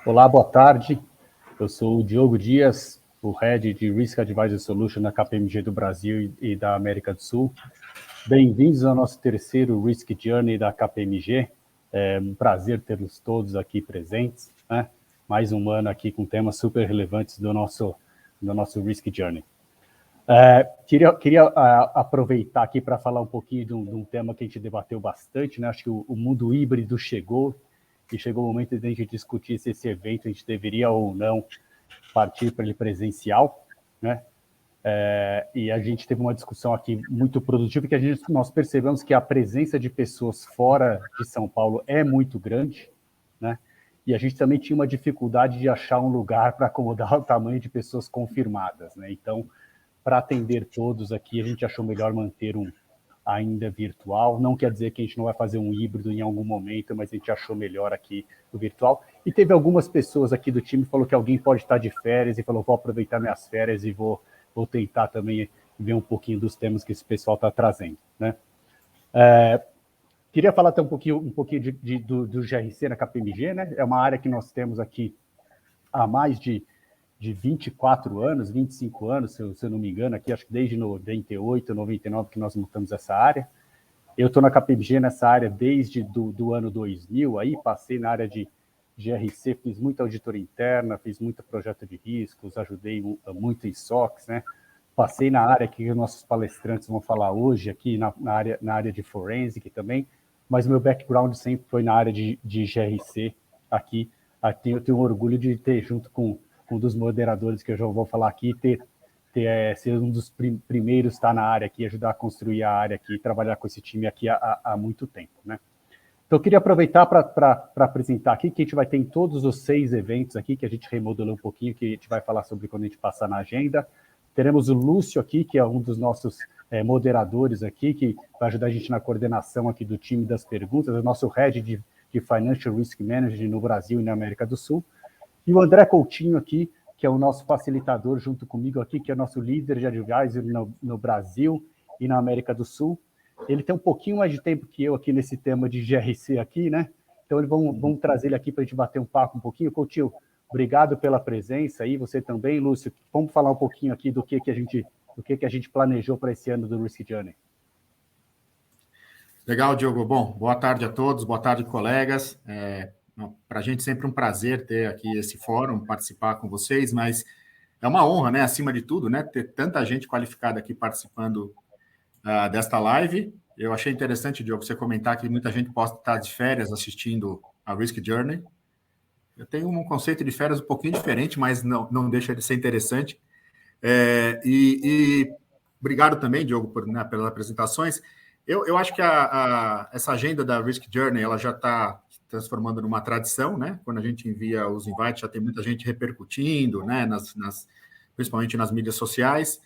Olá, boa tarde. Eu sou o Diogo Dias, o Head de Risk Advisor Solution na KPMG do Brasil e da América do Sul. Bem-vindos ao nosso terceiro Risk Journey da KPMG. É um prazer tê-los todos aqui presentes, né? Mais um ano aqui com temas super relevantes do nosso Risk Journey. Queria aproveitar aqui para falar um pouquinho de um tema que a gente debateu bastante, né? Acho que o mundo híbrido chegou, e chegou o momento de a gente discutir se esse evento a gente deveria ou não partir para ele presencial, né? E a gente teve uma discussão aqui muito produtiva, que nós percebemos que a presença de pessoas fora de São Paulo é muito grande, né? E a gente também tinha uma dificuldade de achar um lugar para acomodar o tamanho de pessoas confirmadas, né? Então, para atender todos aqui, a gente achou melhor manter ainda virtual. Não quer dizer que a gente não vai fazer um híbrido em algum momento, mas a gente achou melhor aqui o virtual. E teve algumas pessoas aqui do time que falou que alguém pode estar de férias e falou, vou aproveitar minhas férias e vou tentar também ver um pouquinho dos temas que esse pessoal está trazendo, né? Queria falar até um pouquinho do GRC na KPMG, né? É uma área que nós temos aqui há mais de 24 anos, 25 anos, se eu não me engano, aqui acho que desde 98, 99 que nós montamos essa área. Eu estou na KPMG nessa área desde do ano 2000, aí passei na área de GRC, fiz muita auditoria interna, fiz muito projeto de riscos, ajudei muito em SOX, né? Passei na área que os nossos palestrantes vão falar hoje, aqui na área de Forensic também, mas meu background sempre foi na área de GRC aqui. Eu tenho orgulho de ter, junto com um dos moderadores que eu já vou falar aqui, ser um dos primeiros estar na área aqui, ajudar a construir a área aqui, trabalhar com esse time aqui há muito tempo, né? Então, eu queria aproveitar para apresentar aqui que a gente vai ter em todos os 6 eventos aqui, que a gente remodelou um pouquinho, que a gente vai falar sobre quando a gente passar na agenda. Teremos o Lúcio aqui, que é um dos nossos moderadores aqui, que vai ajudar a gente na coordenação aqui do time das perguntas, é o nosso Head de Financial Risk Manager no Brasil e na América do Sul. E o André Coutinho aqui, que é o nosso facilitador junto comigo aqui, que é o nosso líder de advisor no Brasil e na América do Sul. Ele tem um pouquinho mais de tempo que eu aqui nesse tema de GRC aqui, né? Então, vamos trazer ele aqui para a gente bater um papo um pouquinho. Coutinho, obrigado pela presença aí, você também, Lúcio. Vamos falar um pouquinho aqui do que a gente planejou para esse ano do Risk Journey. Legal, Diogo. Bom, boa tarde a todos, boa tarde, colegas. Para a gente sempre um prazer ter aqui esse fórum, participar com vocês, mas é uma honra, né, acima de tudo, né, ter tanta gente qualificada aqui participando desta live. Eu achei interessante, Diogo, você comentar que muita gente pode estar de férias assistindo a Risk Journey. Eu tenho um conceito de férias um pouquinho diferente, mas não deixa de ser interessante. Obrigado também, Diogo, pelas apresentações. Eu acho que essa agenda da Risk Journey ela já está transformando numa tradição, né? Quando a gente envia os invites, já tem muita gente repercutindo, né? Principalmente nas mídias sociais.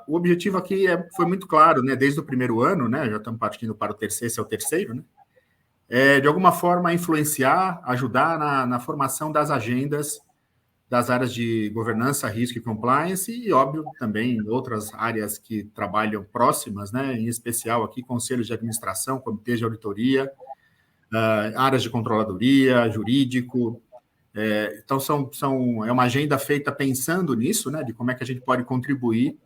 O objetivo aqui foi muito claro, né? Desde o primeiro ano, né? Já estamos partindo para o terceiro, esse é o terceiro, né? De alguma forma, influenciar, ajudar na formação das agendas das áreas de governança, risco e compliance e, óbvio, também outras áreas que trabalham próximas, né? Em especial aqui, conselhos de administração, comitês de auditoria, áreas de controladoria, jurídico. Então, é uma agenda feita pensando nisso, né? De como é que a gente pode contribuir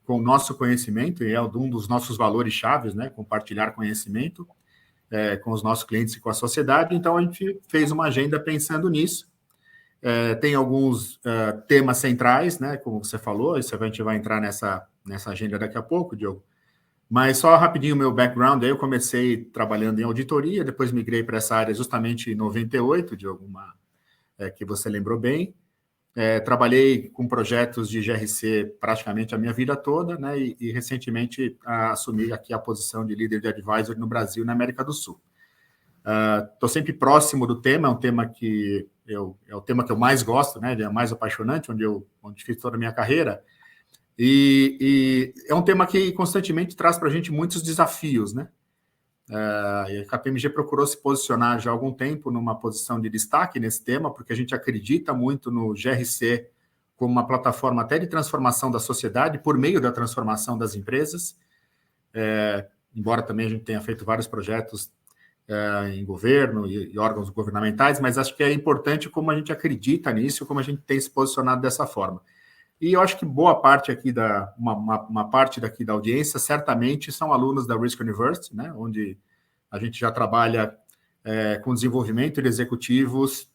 com o nosso conhecimento, e é um dos nossos valores chaves, né? Compartilhar conhecimento com os nossos clientes e com a sociedade. Então, a gente fez uma agenda pensando nisso. Tem alguns temas centrais, né? Como você falou, isso a gente vai entrar nessa agenda daqui a pouco, Diogo. Mas só rapidinho o meu background, aí eu comecei trabalhando em auditoria, depois migrei para essa área justamente em 98, Diogo, que você lembrou bem. Trabalhei com projetos de GRC praticamente a minha vida toda, né? E recentemente assumi aqui a posição de líder de advisor no Brasil e na América do Sul. Estou sempre próximo do tema, é um tema que é o tema que eu mais gosto, né? É mais apaixonante, onde fiz toda a minha carreira. E é um tema que constantemente traz para a gente muitos desafios, né? A KPMG procurou se posicionar já há algum tempo numa posição de destaque nesse tema, porque a gente acredita muito no GRC como uma plataforma até de transformação da sociedade por meio da transformação das empresas. Embora também a gente tenha feito vários projetos em governo e órgãos governamentais, mas acho que é importante como a gente acredita nisso, como a gente tem se posicionado dessa forma. E eu acho que boa parte aqui uma parte daqui da audiência certamente são alunos da Risk University, né, onde a gente já trabalha com desenvolvimento de executivos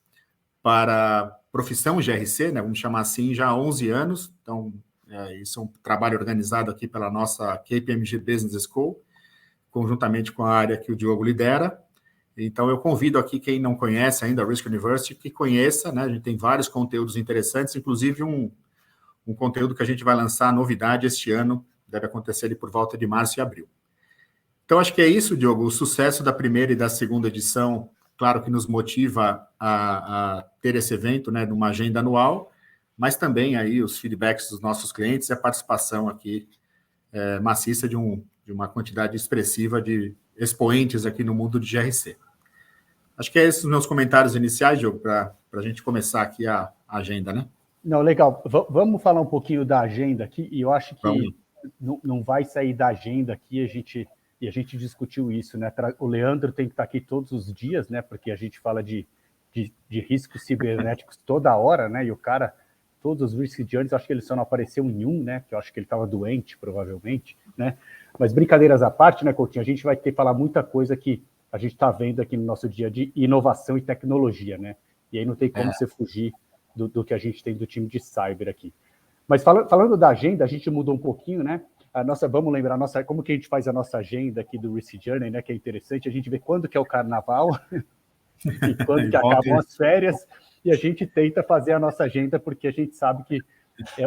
para profissão GRC, né, vamos chamar assim, já há 11 anos. Então, isso é um trabalho organizado aqui pela nossa KPMG Business School, conjuntamente com a área que o Diogo lidera. Então, eu convido aqui quem não conhece ainda a Risk University, que conheça, né? A gente tem vários conteúdos interessantes, inclusive um conteúdo que a gente vai lançar, novidade este ano, deve acontecer ali por volta de março e abril. Então, acho que é isso, Diogo, o sucesso da primeira e da segunda edição, claro que nos motiva a ter esse evento, né, numa agenda anual, mas também aí os feedbacks dos nossos clientes e a participação aqui maciça de uma quantidade expressiva de expoentes aqui no mundo de GRC. Acho que é esses os meus comentários iniciais, Diogo, para a gente começar aqui a agenda, né? Não, legal. Vamos falar um pouquinho da agenda aqui, e eu acho que não vai sair da agenda aqui, a gente discutiu isso, né? O Leandro tem que estar aqui todos os dias, né? Porque a gente fala de riscos cibernéticos toda hora, né? E o cara, todos os Risk Journeys, acho que ele só não apareceu em um, né? Que eu acho que ele estava doente, provavelmente, né? Mas brincadeiras à parte, né, Coutinho? A gente vai ter que falar muita coisa que a gente está vendo aqui no nosso dia de inovação e tecnologia, né? E aí não tem como você fugir do que a gente tem do time de cyber aqui. Mas falando da agenda, a gente mudou um pouquinho, né? Vamos lembrar como que a gente faz a nossa agenda aqui do Risk Journey, né? Que é interessante, a gente vê quando que é o carnaval e quando que acabam as férias, e a gente tenta fazer a nossa agenda, porque a gente sabe que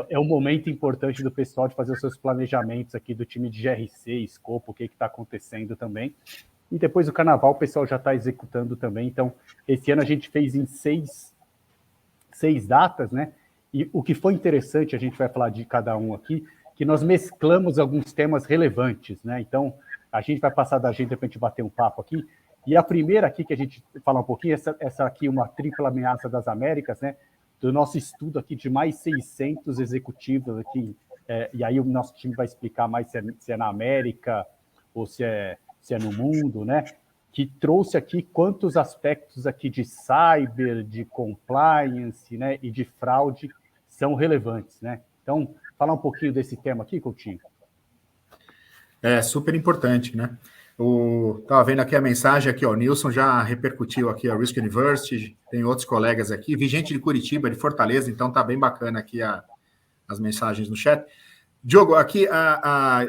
é um momento importante do pessoal de fazer os seus planejamentos aqui do time de GRC, escopo, o que está acontecendo também. E depois do carnaval o pessoal já está executando também. Então, esse ano a gente fez em seis datas, né? E o que foi interessante, a gente vai falar de cada um aqui, que nós mesclamos alguns temas relevantes, né? Então, a gente vai passar da agenda para a gente bater um papo aqui. E a primeira aqui que a gente fala um pouquinho, essa aqui, uma tripla ameaça das Américas, né? Do nosso estudo aqui de mais 600 executivos aqui, e aí o nosso time vai explicar mais se é na América ou se é no mundo, né? Que trouxe aqui quantos aspectos aqui de cyber, de compliance, né? E de fraude são relevantes, né? Então, falar um pouquinho desse tema aqui, Coutinho. É super importante, né? Estava vendo aqui a mensagem aqui, ó, o Nilson já repercutiu aqui a Risk University, tem outros colegas aqui, vi gente de Curitiba, de Fortaleza, então tá bem bacana aqui as mensagens no chat. Diogo, aqui,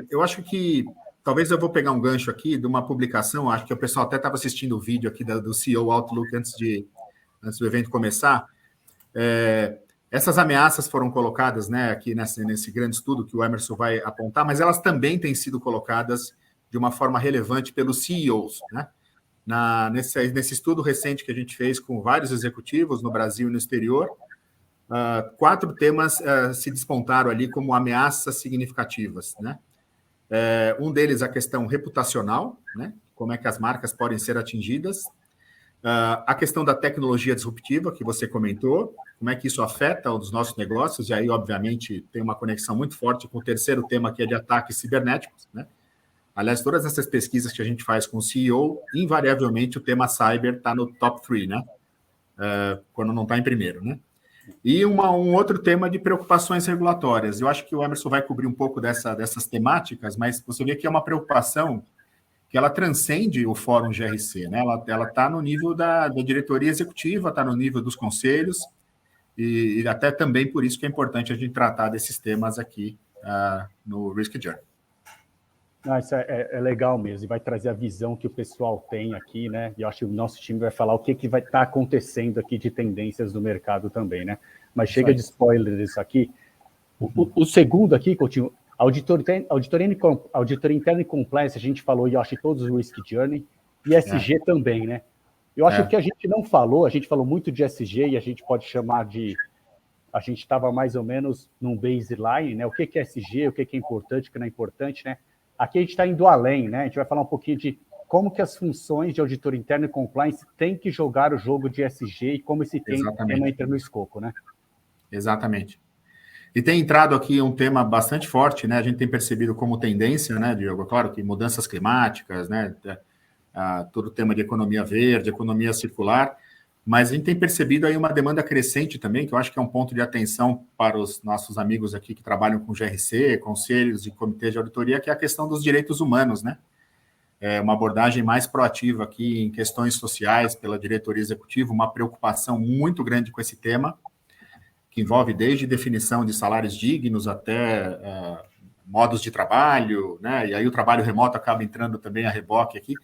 eu acho que talvez eu vou pegar um gancho aqui de uma publicação, acho que o pessoal até estava assistindo o vídeo aqui do CEO Outlook antes do evento começar. Essas ameaças foram colocadas, né, aqui nesse grande estudo que o Emerson vai apontar, mas elas também têm sido colocadas de uma forma relevante pelos CEOs, né? Nesse estudo recente que a gente fez com vários executivos no Brasil e no exterior, 4 temas se despontaram ali como ameaças significativas, né? Um deles a questão reputacional, né? Como é que as marcas podem ser atingidas. A questão da tecnologia disruptiva, que você comentou, como é que isso afeta os nossos negócios, e aí, obviamente, tem uma conexão muito forte com o terceiro tema, que é de ataques cibernéticos, né? Aliás, todas essas pesquisas que a gente faz com o CEO, invariavelmente o tema cyber está no top 3, né? Quando não está em primeiro, né? E um outro tema de preocupações regulatórias. Eu acho que o Emerson vai cobrir um pouco dessas temáticas, mas você vê que é uma preocupação que ela transcende o Fórum GRC, né? Ela está no nível da diretoria executiva, está no nível dos conselhos, e até também por isso que é importante a gente tratar desses temas aqui no Risk Journey. Não, isso é legal mesmo, e vai trazer a visão que o pessoal tem aqui, né? E eu acho que o nosso time vai falar o que vai estar acontecendo aqui de tendências do mercado também, né? Mas chega de spoiler isso aqui. O segundo aqui, Coutinho, auditoria interna e compliance, a gente falou, e eu acho que todos os Risk Journey, e SG também, né? Eu acho que a gente não falou, a gente falou muito de SG, e a gente pode chamar de... A gente estava mais ou menos num baseline, né? O que é SG, o que é importante, o que não é importante, né? Aqui a gente está indo além, né? A gente vai falar um pouquinho de como que as funções de auditor interno e compliance têm que jogar o jogo de SG e como esse tema entra no escopo, né? Exatamente. E tem entrado aqui um tema bastante forte, né? A gente tem percebido como tendência, né, Diogo? Claro que mudanças climáticas, né? todo o tema de economia verde, economia circular, mas a gente tem percebido aí uma demanda crescente também, que eu acho que é um ponto de atenção para os nossos amigos aqui que trabalham com GRC, conselhos e comitês de auditoria, que é a questão dos direitos humanos, né? É uma abordagem mais proativa aqui em questões sociais pela diretoria executiva, uma preocupação muito grande com esse tema, que envolve desde definição de salários dignos até modos de trabalho, né? E aí o trabalho remoto acaba entrando também a reboque aqui.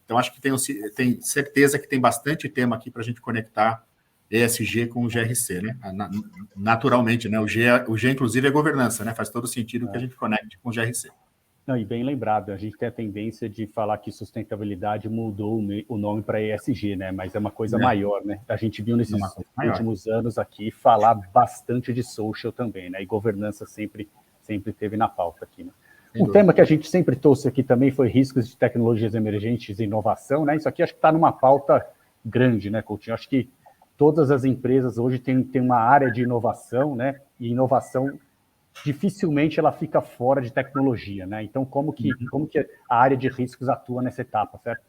Então, acho que tem certeza que tem bastante tema aqui para a gente conectar ESG com o GRC, né? Naturalmente, né? O G, inclusive, é governança, né? Faz todo sentido que a gente conecte com o GRC. Não, e bem lembrado, a gente tem a tendência de falar que sustentabilidade mudou o nome para ESG, né? Mas é uma coisa maior, né? A gente viu nesses últimos anos aqui falar bastante de social também, né? E governança sempre teve na pauta aqui, né? Um tema que a gente sempre trouxe aqui também foi riscos de tecnologias emergentes e inovação, né? Isso aqui acho que está numa pauta grande, né, Coutinho? Acho que todas as empresas hoje têm uma área de inovação, né? E inovação dificilmente ela fica fora de tecnologia, né? Então, como que a área de riscos atua nessa etapa, certo?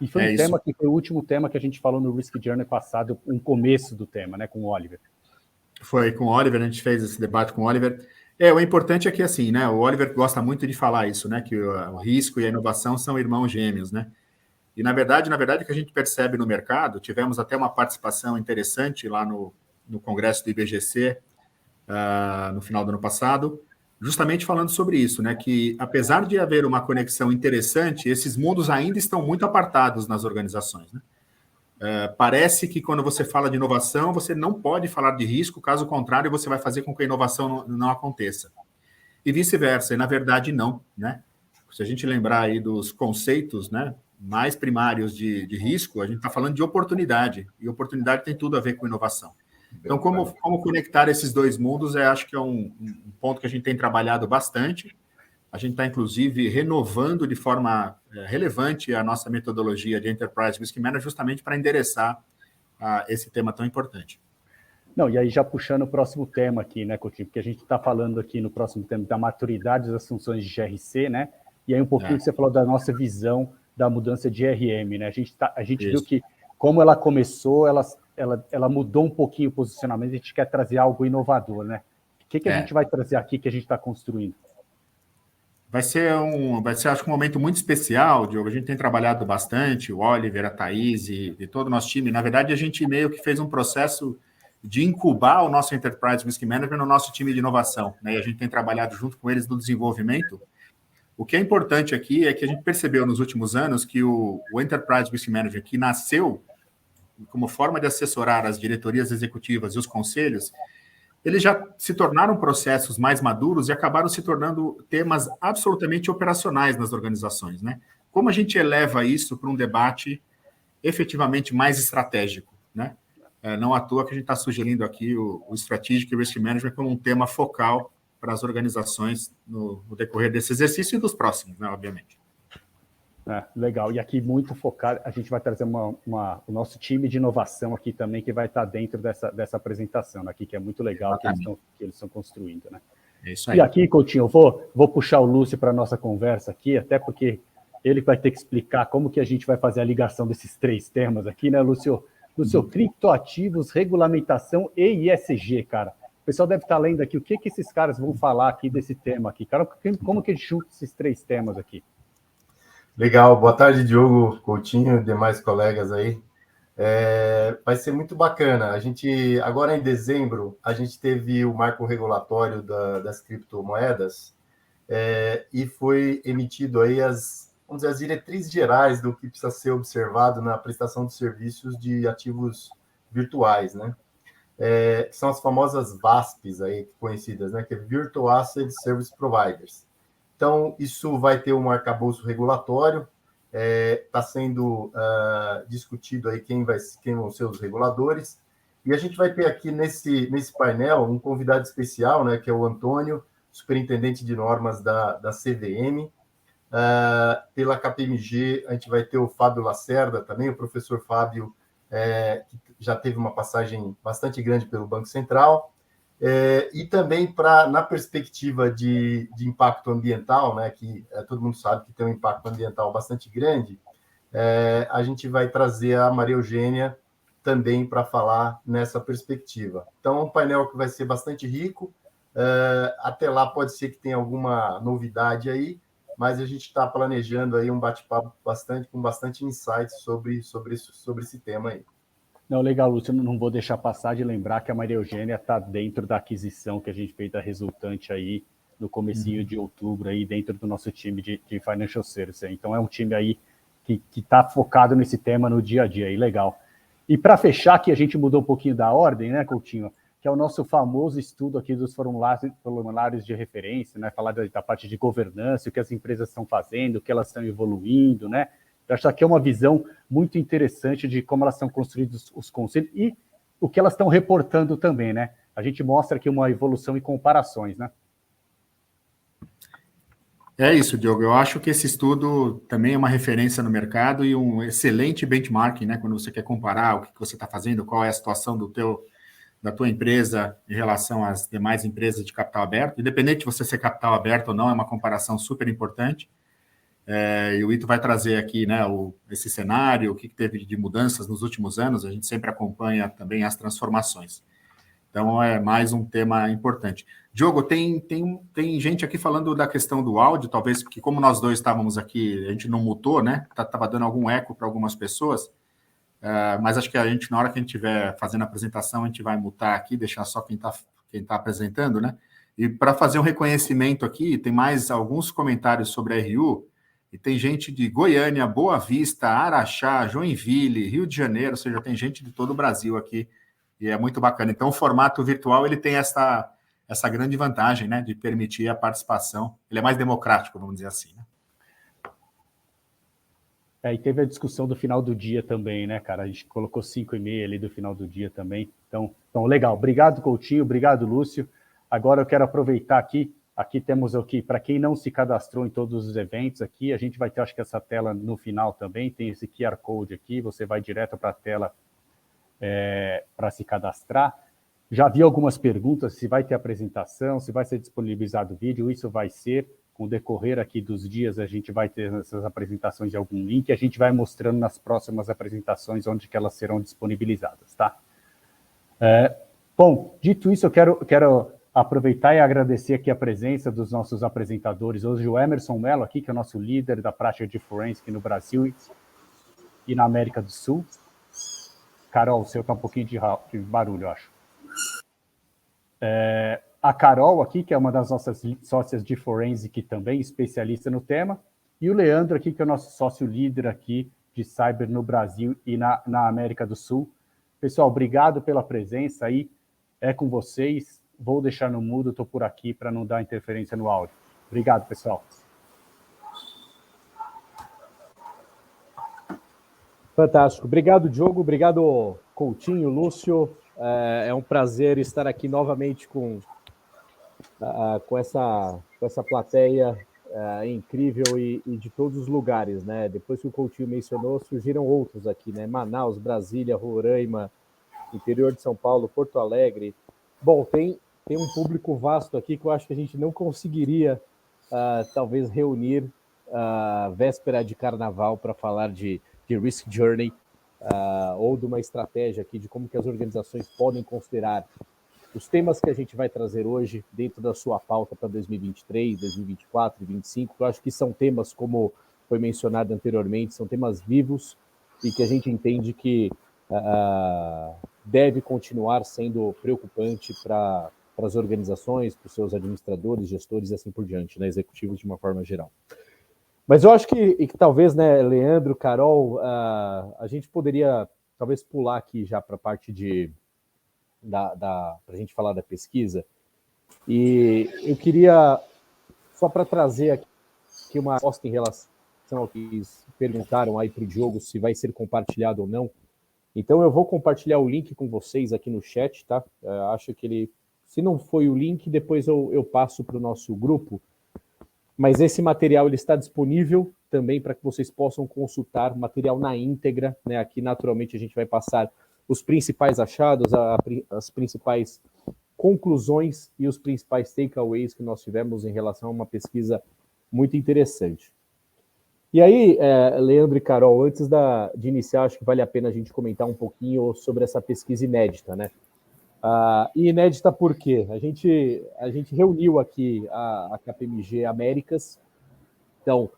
E foi tema que foi o último tema que a gente falou no Risk Journey passado, um começo do tema, né, com o Oliver. Foi com o Oliver, a gente fez esse debate com o Oliver. O importante é que, assim, né, o Oliver gosta muito de falar isso, né, que o risco e a inovação são irmãos gêmeos, né? E, na verdade, o que a gente percebe no mercado, tivemos até uma participação interessante lá no congresso do IBGC, no final do ano passado, justamente falando sobre isso, né, que apesar de haver uma conexão interessante, esses mundos ainda estão muito apartados nas organizações, né? Parece que quando você fala de inovação, você não pode falar de risco, caso contrário, você vai fazer com que a inovação não aconteça. E vice-versa, e na verdade não, né? Se a gente lembrar aí dos conceitos, né, mais primários de risco, a gente está falando de oportunidade, e oportunidade tem tudo a ver com inovação. Então, como conectar esses dois mundos, acho que é um ponto que a gente tem trabalhado bastante. A gente está, inclusive, renovando de forma relevante a nossa metodologia de Enterprise Risk Management justamente para endereçar esse tema tão importante. Não, e aí já puxando o próximo tema aqui, né, Coutinho? Porque a gente está falando aqui no próximo tema da maturidade das funções de GRC, né? E aí um pouquinho que você falou da nossa visão da mudança de RM, né? A gente viu que, como ela começou, ela mudou um pouquinho o posicionamento, a gente quer trazer algo inovador, né? O que a gente vai trazer aqui que a gente está construindo? Vai ser, acho que um momento muito especial, Diogo. A gente tem trabalhado bastante, o Oliver, a Thaís e todo o nosso time. Na verdade, a gente meio que fez um processo de incubar o nosso Enterprise Risk Management no nosso time de inovação, né? E a gente tem trabalhado junto com eles no desenvolvimento. O que é importante aqui é que a gente percebeu nos últimos anos que o Enterprise Risk Management, que nasceu como forma de assessorar as diretorias executivas e os conselhos, eles já se tornaram processos mais maduros e acabaram se tornando temas absolutamente operacionais nas organizações, né? Como a gente eleva isso para um debate efetivamente mais estratégico, né? Não à toa que a gente está sugerindo aqui o Strategic Risk Management como um tema focal para as organizações no decorrer desse exercício e dos próximos, né, obviamente. Legal. E aqui muito focado, a gente vai trazer o nosso time de inovação aqui também, que vai estar dentro dessa apresentação aqui, que é muito legal que eles estão construindo, né? É isso aí. E aqui, Coutinho, eu vou puxar o Lúcio para a nossa conversa aqui, até porque ele vai ter que explicar como que a gente vai fazer a ligação desses três temas aqui, né, Lúcio? Lúcio, criptoativos, regulamentação e ISG, cara. O pessoal deve estar lendo aqui o que esses caras vão falar aqui desse tema aqui. Cara, como que a gente junta esses três temas aqui? Legal, boa tarde, Diogo, Coutinho e demais colegas aí. Vai ser muito bacana. A gente, agora em dezembro, a gente teve o marco regulatório das criptomoedas e foi emitido aí as diretrizes gerais do que precisa ser observado na prestação de serviços de ativos virtuais, né? Que são as famosas VASPs aí, conhecidas, né? Que é Virtual Asset Service Providers. Então, isso vai ter um arcabouço regulatório, está sendo discutido aí quem vão ser os reguladores, e a gente vai ter aqui nesse painel um convidado especial, né, que é o Antônio, superintendente de normas da CVM. Pela KPMG, a gente vai ter o Fábio Lacerda também, o professor Fábio, que já teve uma passagem bastante grande pelo Banco Central, e também na perspectiva de impacto ambiental, né, que todo mundo sabe que tem um impacto ambiental bastante grande, a gente vai trazer a Maria Eugênia também para falar nessa perspectiva. Então, é um painel que vai ser bastante rico. Até lá pode ser que tenha alguma novidade aí, mas a gente está planejando aí um bate-papo com bastante insights sobre esse tema aí. Não, legal, Lúcio, não vou deixar passar de lembrar que a Maria Eugênia está dentro da aquisição que a gente fez da Resultante aí no comecinho de outubro, aí dentro do nosso time de Financial Services. Então é um time aí que está focado nesse tema no dia a dia, aí, legal. E para fechar, que a gente mudou um pouquinho da ordem, né, Coutinho, que é o nosso famoso estudo aqui dos formulários de referência, né, falar da parte de governança, o que as empresas estão fazendo, o que elas estão evoluindo, né? Eu acho que aqui é uma visão muito interessante de como elas estão construídos os conselhos e o que elas estão reportando também, né? A gente mostra aqui uma evolução e comparações, né? É isso, Diogo. Eu acho que esse estudo também é uma referência no mercado e um excelente benchmarking, né? Quando você quer comparar o que você está fazendo, qual é a situação da tua empresa em relação às demais empresas de capital aberto. Independente de você ser capital aberto ou não, é uma comparação super importante. E o Ito vai trazer aqui, né, esse cenário, o que teve de mudanças nos últimos anos. A gente sempre acompanha também as transformações. Então, é mais um tema importante. Diogo, tem gente aqui falando da questão do áudio, talvez, porque como nós dois estávamos aqui, a gente não mutou, né? Estava dando algum eco para algumas pessoas, mas acho que a gente, na hora que a gente estiver fazendo a apresentação, a gente vai mutar aqui, deixar só quem tá apresentando, né? E para fazer um reconhecimento aqui, tem mais alguns comentários sobre a RU, e tem gente de Goiânia, Boa Vista, Araxá, Joinville, Rio de Janeiro, ou seja, tem gente de todo o Brasil aqui, e é muito bacana. Então, o formato virtual, ele tem essa grande vantagem, né, de permitir a participação. Ele é mais democrático, vamos dizer assim, né? E teve a discussão do final do dia também, né, cara? A gente colocou 5h30 ali do final do dia também. Então, legal. Obrigado, Coutinho. Obrigado, Lúcio. Agora eu quero aproveitar aqui temos aqui, para quem não se cadastrou em todos os eventos aqui, a gente vai ter, acho que essa tela no final também, tem esse QR Code aqui, você vai direto para a tela para se cadastrar. Já vi algumas perguntas, se vai ter apresentação, se vai ser disponibilizado o vídeo, isso vai ser, com o decorrer aqui dos dias, a gente vai ter essas apresentações de algum link, a gente vai mostrando nas próximas apresentações onde que elas serão disponibilizadas, tá? Bom, dito isso, eu quero aproveitar e agradecer aqui a presença dos nossos apresentadores. Hoje o Emerson Mello aqui, que é o nosso líder da prática de Forensic no Brasil e na América do Sul. Carol, o seu está um pouquinho de barulho, eu acho. A Carol aqui, que é uma das nossas sócias de Forensic também, especialista no tema. E o Leandro aqui, que é o nosso sócio líder aqui de Cyber no Brasil e na América do Sul. Pessoal, obrigado pela presença aí. É com vocês. Vou deixar no mudo, estou por aqui para não dar interferência no áudio. Obrigado, pessoal. Fantástico. Obrigado, Diogo. Obrigado, Coutinho, Lúcio. É um prazer estar aqui novamente com essa plateia incrível e de todos os lugares, né? Depois que o Coutinho mencionou, surgiram outros aqui, né? Manaus, Brasília, Roraima, interior de São Paulo, Porto Alegre. Bom, tem um público vasto aqui que eu acho que a gente não conseguiria, talvez, reunir véspera de carnaval para falar de Risk Journey ou de uma estratégia aqui de como que as organizações podem considerar os temas que a gente vai trazer hoje dentro da sua pauta para 2023, 2024 e 2025. Eu acho que são temas, como foi mencionado anteriormente, são temas vivos e que a gente entende que deve continuar sendo preocupante para as organizações, para os seus administradores, gestores e assim por diante, né, executivos de uma forma geral. Mas eu acho que talvez, né, Leandro, Carol, a gente poderia talvez pular aqui já para a parte para a gente falar da pesquisa. E eu queria, só para trazer aqui uma resposta em relação ao que perguntaram aí para o Diogo se vai ser compartilhado ou não. Então eu vou compartilhar o link com vocês aqui no chat, tá? Acho que se não foi o link, depois eu passo para o nosso grupo. Mas esse material ele está disponível também para que vocês possam consultar material na íntegra, né? Aqui, naturalmente, a gente vai passar os principais achados, as principais conclusões e os principais takeaways que nós tivemos em relação a uma pesquisa muito interessante. E aí, Leandro e Carol, antes de iniciar, acho que vale a pena a gente comentar um pouquinho sobre essa pesquisa inédita, né? E inédita por quê? A gente reuniu aqui a KPMG Américas, então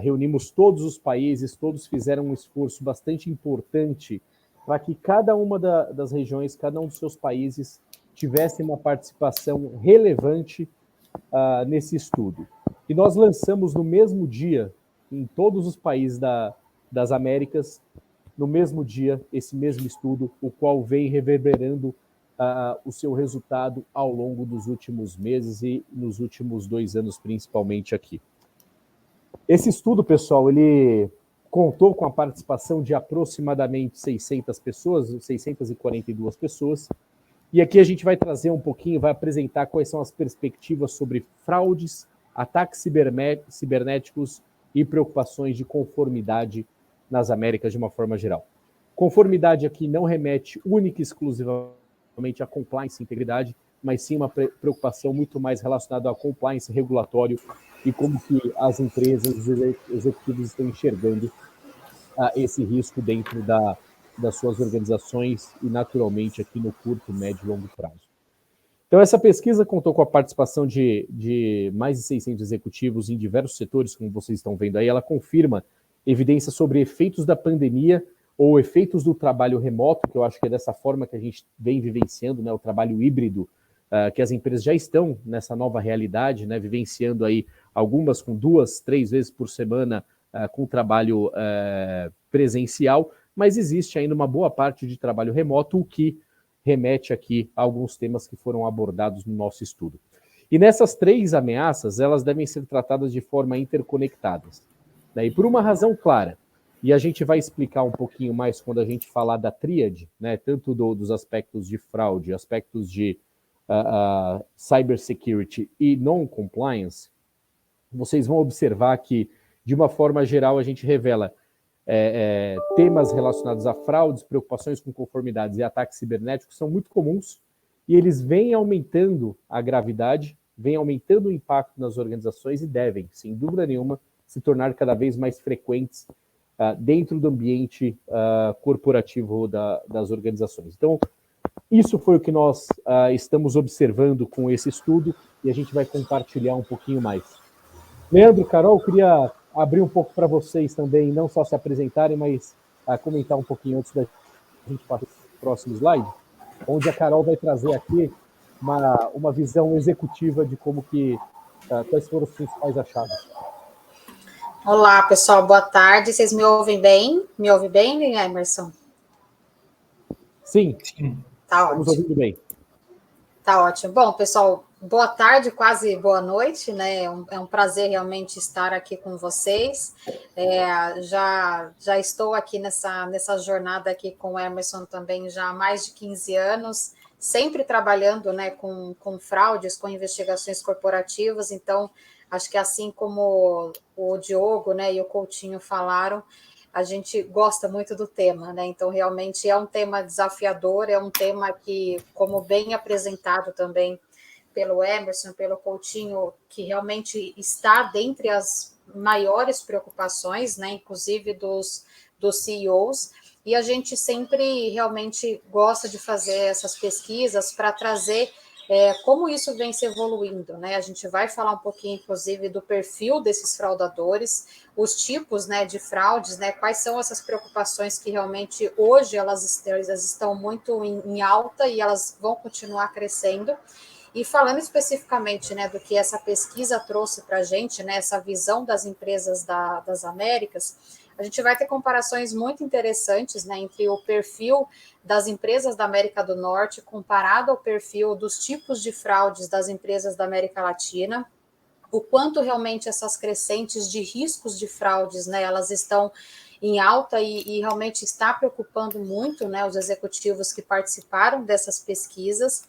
reunimos todos os países, todos fizeram um esforço bastante importante para que cada uma das regiões, cada um dos seus países tivesse uma participação relevante nesse estudo. E nós lançamos no mesmo dia, em todos os países das Américas, no mesmo dia, esse mesmo estudo, o qual vem reverberando o seu resultado ao longo dos últimos meses e nos últimos 2 anos, principalmente aqui. Esse estudo, pessoal, ele contou com a participação de aproximadamente 600 pessoas, 642 pessoas, e aqui a gente vai trazer um pouquinho, vai apresentar quais são as perspectivas sobre fraudes, ataques cibernéticos e preocupações de conformidade nas Américas de uma forma geral. Conformidade aqui não remete única e exclusivamente à compliance e integridade, mas sim uma preocupação muito mais relacionada ao compliance regulatório e como que as empresas, os executivos estão enxergando esse risco dentro das suas organizações e, naturalmente, aqui no curto, médio e longo prazo. Então, essa pesquisa contou com a participação de mais de 600 executivos em diversos setores, como vocês estão vendo aí. Ela confirma evidências sobre efeitos da pandemia ou efeitos do trabalho remoto, que eu acho que é dessa forma que a gente vem vivenciando, né, o trabalho híbrido, que as empresas já estão nessa nova realidade, né, vivenciando aí algumas com 2, 3 vezes por semana com trabalho presencial, mas existe ainda uma boa parte de trabalho remoto, o que remete aqui a alguns temas que foram abordados no nosso estudo. E nessas 3 ameaças, elas devem ser tratadas de forma interconectadas. E por uma razão clara, e a gente vai explicar um pouquinho mais quando a gente falar da tríade, né, tanto dos aspectos de fraude, aspectos de cybersecurity e non-compliance, vocês vão observar que, de uma forma geral, a gente revela temas relacionados a fraudes, preocupações com conformidades e ataques cibernéticos são muito comuns e eles vêm aumentando a gravidade, vêm aumentando o impacto nas organizações e devem, sem dúvida nenhuma, se tornar cada vez mais frequentes dentro do ambiente corporativo das organizações. Então, isso foi o que nós estamos observando com esse estudo e a gente vai compartilhar um pouquinho mais. Leandro, Carol, queria abrir um pouco para vocês também, não só se apresentarem, mas comentar um pouquinho antes da gente passar para o próximo slide, onde a Carol vai trazer aqui uma visão executiva de como que, quais foram os principais achados. Olá, pessoal, boa tarde. Vocês me ouvem bem? Me ouve bem, Emerson? Sim. Tá Estamos ótimo. ouvindo bem. Tá ótimo. Bom, pessoal, boa tarde, quase boa noite, né? É um prazer realmente estar aqui com vocês. Já estou aqui nessa jornada aqui com o Emerson também já há mais de 15 anos, sempre trabalhando, né, com fraudes, com investigações corporativas. Então, acho que assim como o Diogo, né, e o Coutinho falaram, a gente gosta muito do tema, né? Então, realmente é um tema desafiador, é um tema que, como bem apresentado também pelo Emerson, pelo Coutinho, que realmente está dentre as maiores preocupações, né? Inclusive dos CEOs, e a gente sempre realmente gosta de fazer essas pesquisas para trazer como isso vem se evoluindo, né? A gente vai falar um pouquinho, inclusive, do perfil desses fraudadores, os tipos, né, de fraudes, né? Quais são essas preocupações que realmente hoje elas estão muito em alta e elas vão continuar crescendo. E falando especificamente, né, do que essa pesquisa trouxe para a gente, né, essa visão das empresas das Américas, a gente vai ter comparações muito interessantes, né, entre o perfil das empresas da América do Norte comparado ao perfil dos tipos de fraudes das empresas da América Latina, o quanto realmente essas crescentes de riscos de fraudes, né, elas estão em alta e realmente está preocupando muito, né, os executivos que participaram dessas pesquisas.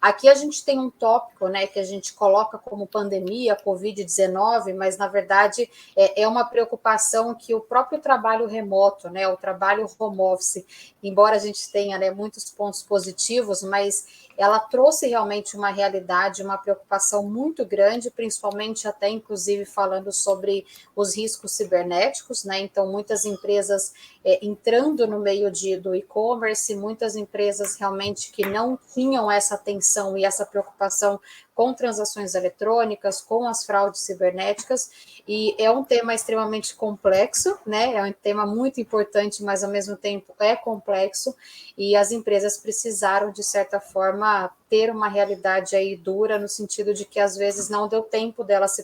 Aqui a gente tem um tópico, né, que a gente coloca como pandemia, Covid-19, mas na verdade é uma preocupação que o próprio trabalho remoto, né, o trabalho home office, embora a gente tenha, né, muitos pontos positivos, mas ela trouxe realmente uma realidade, uma preocupação muito grande, principalmente até inclusive falando sobre os riscos cibernéticos, né? Então, muitas empresas entrando no meio do e-commerce, muitas empresas realmente que não tinham essa atenção e essa preocupação com transações eletrônicas, com as fraudes cibernéticas, e é um tema extremamente complexo, né? É um tema muito importante, mas ao mesmo tempo é complexo, e as empresas precisaram, de certa forma, ter uma realidade aí dura, no sentido de que às vezes não deu tempo delas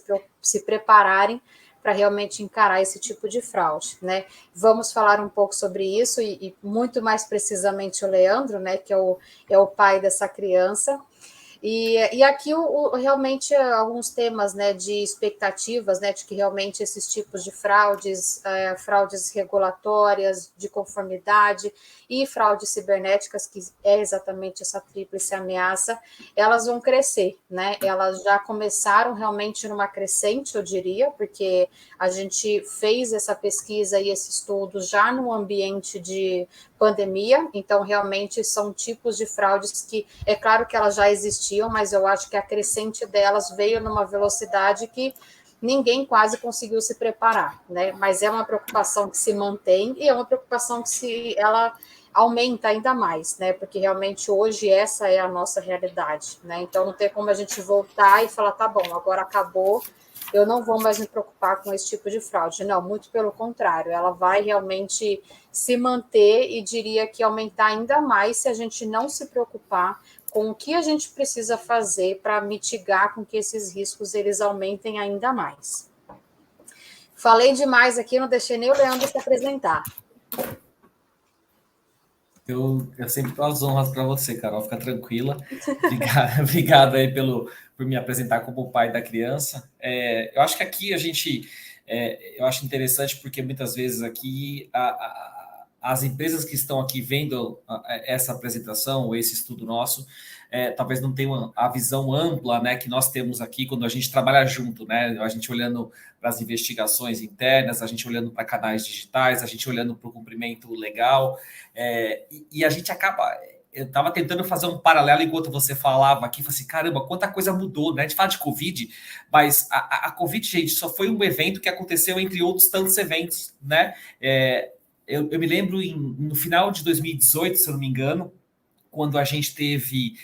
se prepararem para realmente encarar esse tipo de fraude, né? Vamos falar um pouco sobre isso, e muito mais precisamente o Leandro, né, que é o pai dessa criança. E aqui realmente alguns temas, né, de expectativas, né, de que realmente esses tipos de fraudes, fraudes regulatórias, de conformidade e fraudes cibernéticas, que é exatamente essa tríplice ameaça, elas vão crescer, né? Elas já começaram realmente numa crescente, eu diria, porque a gente fez essa pesquisa e esse estudo já no ambiente de pandemia, então realmente são tipos de fraudes que, é claro que elas já existiam, mas eu acho que a crescente delas veio numa velocidade que ninguém quase conseguiu se preparar, né? Mas é uma preocupação que se mantém e é uma preocupação que ela aumenta ainda mais, né? Porque realmente hoje essa é a nossa realidade, né? Então não tem como a gente voltar e falar, tá bom, agora acabou, eu não vou mais me preocupar com esse tipo de fraude. Não, muito pelo contrário, ela vai realmente se manter e diria que aumentar ainda mais se a gente não se preocupar com o que a gente precisa fazer para mitigar com que esses riscos eles aumentem ainda mais. Falei demais aqui, não deixei nem o Leandro se apresentar. Eu sempre dou as honras para você, Carol, fica tranquila. Obrigado aí por me apresentar como pai da criança. Eu acho que aqui eu acho interessante porque muitas vezes aqui as empresas que estão aqui vendo essa apresentação, esse estudo nosso, talvez não tenham a visão ampla, né, que nós temos aqui quando a gente trabalha junto, né? A gente olhando para as investigações internas, a gente olhando para canais digitais, a gente olhando para o cumprimento legal, e a gente acaba. Eu estava tentando fazer um paralelo enquanto você falava aqui, falei assim, caramba, quanta coisa mudou, né? A gente fala de Covid, mas a Covid, gente, só foi um evento que aconteceu entre outros tantos eventos, né? Eu me lembro no final de 2018, se eu não me engano, quando a gente teve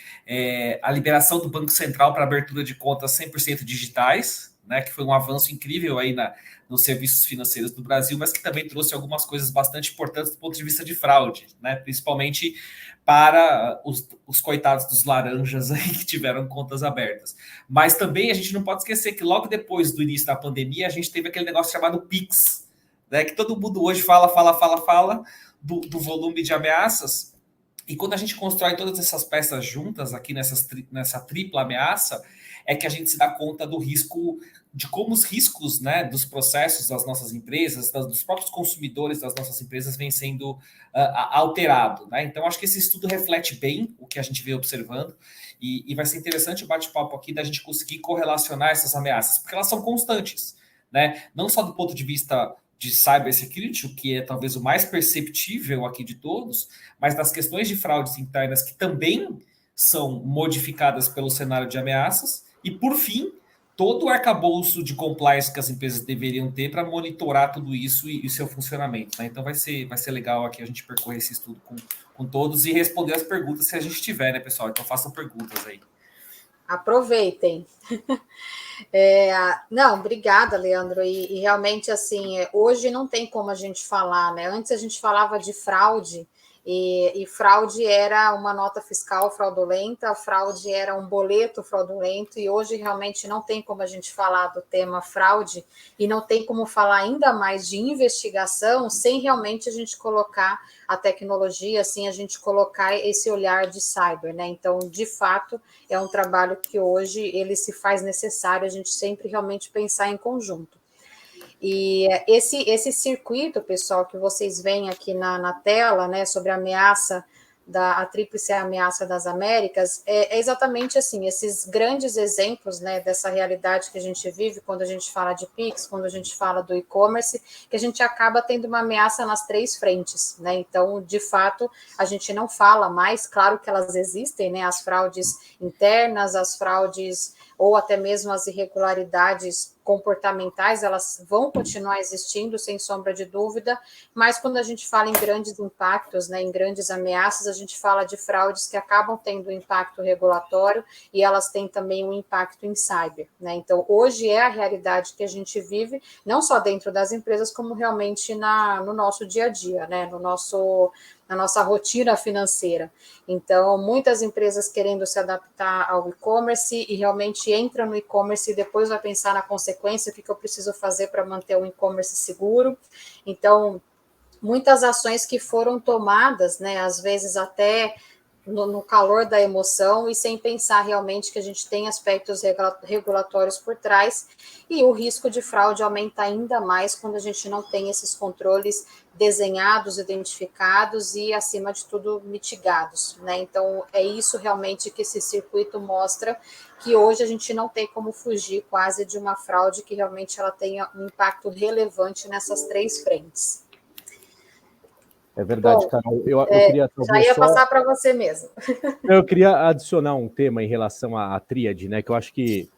a liberação do Banco Central para abertura de contas 100% digitais, né, que foi um avanço incrível aí nos serviços financeiros do Brasil, mas que também trouxe algumas coisas bastante importantes do ponto de vista de fraude, né, principalmente para os coitados dos laranjas aí que tiveram contas abertas. Mas também a gente não pode esquecer que logo depois do início da pandemia, a gente teve aquele negócio chamado PIX, né, que todo mundo hoje fala do volume de ameaças. E quando a gente constrói todas essas peças juntas aqui nessa tripla ameaça, é que a gente se dá conta do risco, de como os riscos, né, dos processos das nossas empresas, dos próprios consumidores das nossas empresas vêm sendo alterado, né? Então, acho que esse estudo reflete bem o que a gente vem observando e vai ser interessante o bate-papo aqui da gente conseguir correlacionar essas ameaças, porque elas são constantes, né? Não só do ponto de vista de cybersecurity, o que é talvez o mais perceptível aqui de todos, mas das questões de fraudes internas que também são modificadas pelo cenário de ameaças, e, por fim, todo o arcabouço de compliance que as empresas deveriam ter para monitorar tudo isso e seu funcionamento, né? Então vai ser legal aqui a gente percorrer esse estudo com todos e responder as perguntas se a gente tiver, né, pessoal? Então façam perguntas aí. Aproveitem. Não, obrigada, Leandro. E realmente, assim, hoje não tem como a gente falar, né? Antes a gente falava de fraude, e fraude era uma nota fiscal fraudulenta, fraude era um boleto fraudulento, e hoje realmente não tem como a gente falar do tema fraude, e não tem como falar ainda mais de investigação sem realmente a gente colocar a tecnologia, assim, a gente colocar esse olhar de cyber, né? Então, de fato, é um trabalho que hoje ele se faz necessário a gente sempre realmente pensar em conjunto. E esse circuito, pessoal, que vocês veem aqui na tela, né, sobre a ameaça da Tríplice Ameaça das Américas, é exatamente assim, esses grandes exemplos, né, dessa realidade que a gente vive quando a gente fala de Pix, quando a gente fala do e-commerce, que a gente acaba tendo uma ameaça nas 3 frentes, né? Então, de fato, a gente não fala mais, claro que elas existem, né, as fraudes internas, as fraudes ou até mesmo as irregularidades comportamentais, elas vão continuar existindo, sem sombra de dúvida, mas quando a gente fala em grandes impactos, né, em grandes ameaças, a gente fala de fraudes que acabam tendo um impacto regulatório e elas têm também um impacto em cyber, né? Então, hoje é a realidade que a gente vive, não só dentro das empresas, como realmente no nosso dia a dia, né, na nossa rotina financeira. Então, muitas empresas querendo se adaptar ao e-commerce e realmente entram no e-commerce e depois vai pensar na consequência, o que eu preciso fazer para manter o e-commerce seguro. Então, muitas ações que foram tomadas, né, às vezes até no calor da emoção e sem pensar realmente que a gente tem aspectos regulatórios por trás, e o risco de fraude aumenta ainda mais quando a gente não tem esses controles desenhados, identificados e, acima de tudo, mitigados, né? Então, é isso realmente que esse circuito mostra, que hoje a gente não tem como fugir quase de uma fraude que realmente ela tenha um impacto relevante nessas 3 frentes. É verdade, Bom, Carol. Eu queria já ia passar para você mesmo. Eu queria adicionar um tema em relação à tríade, né? Que eu acho que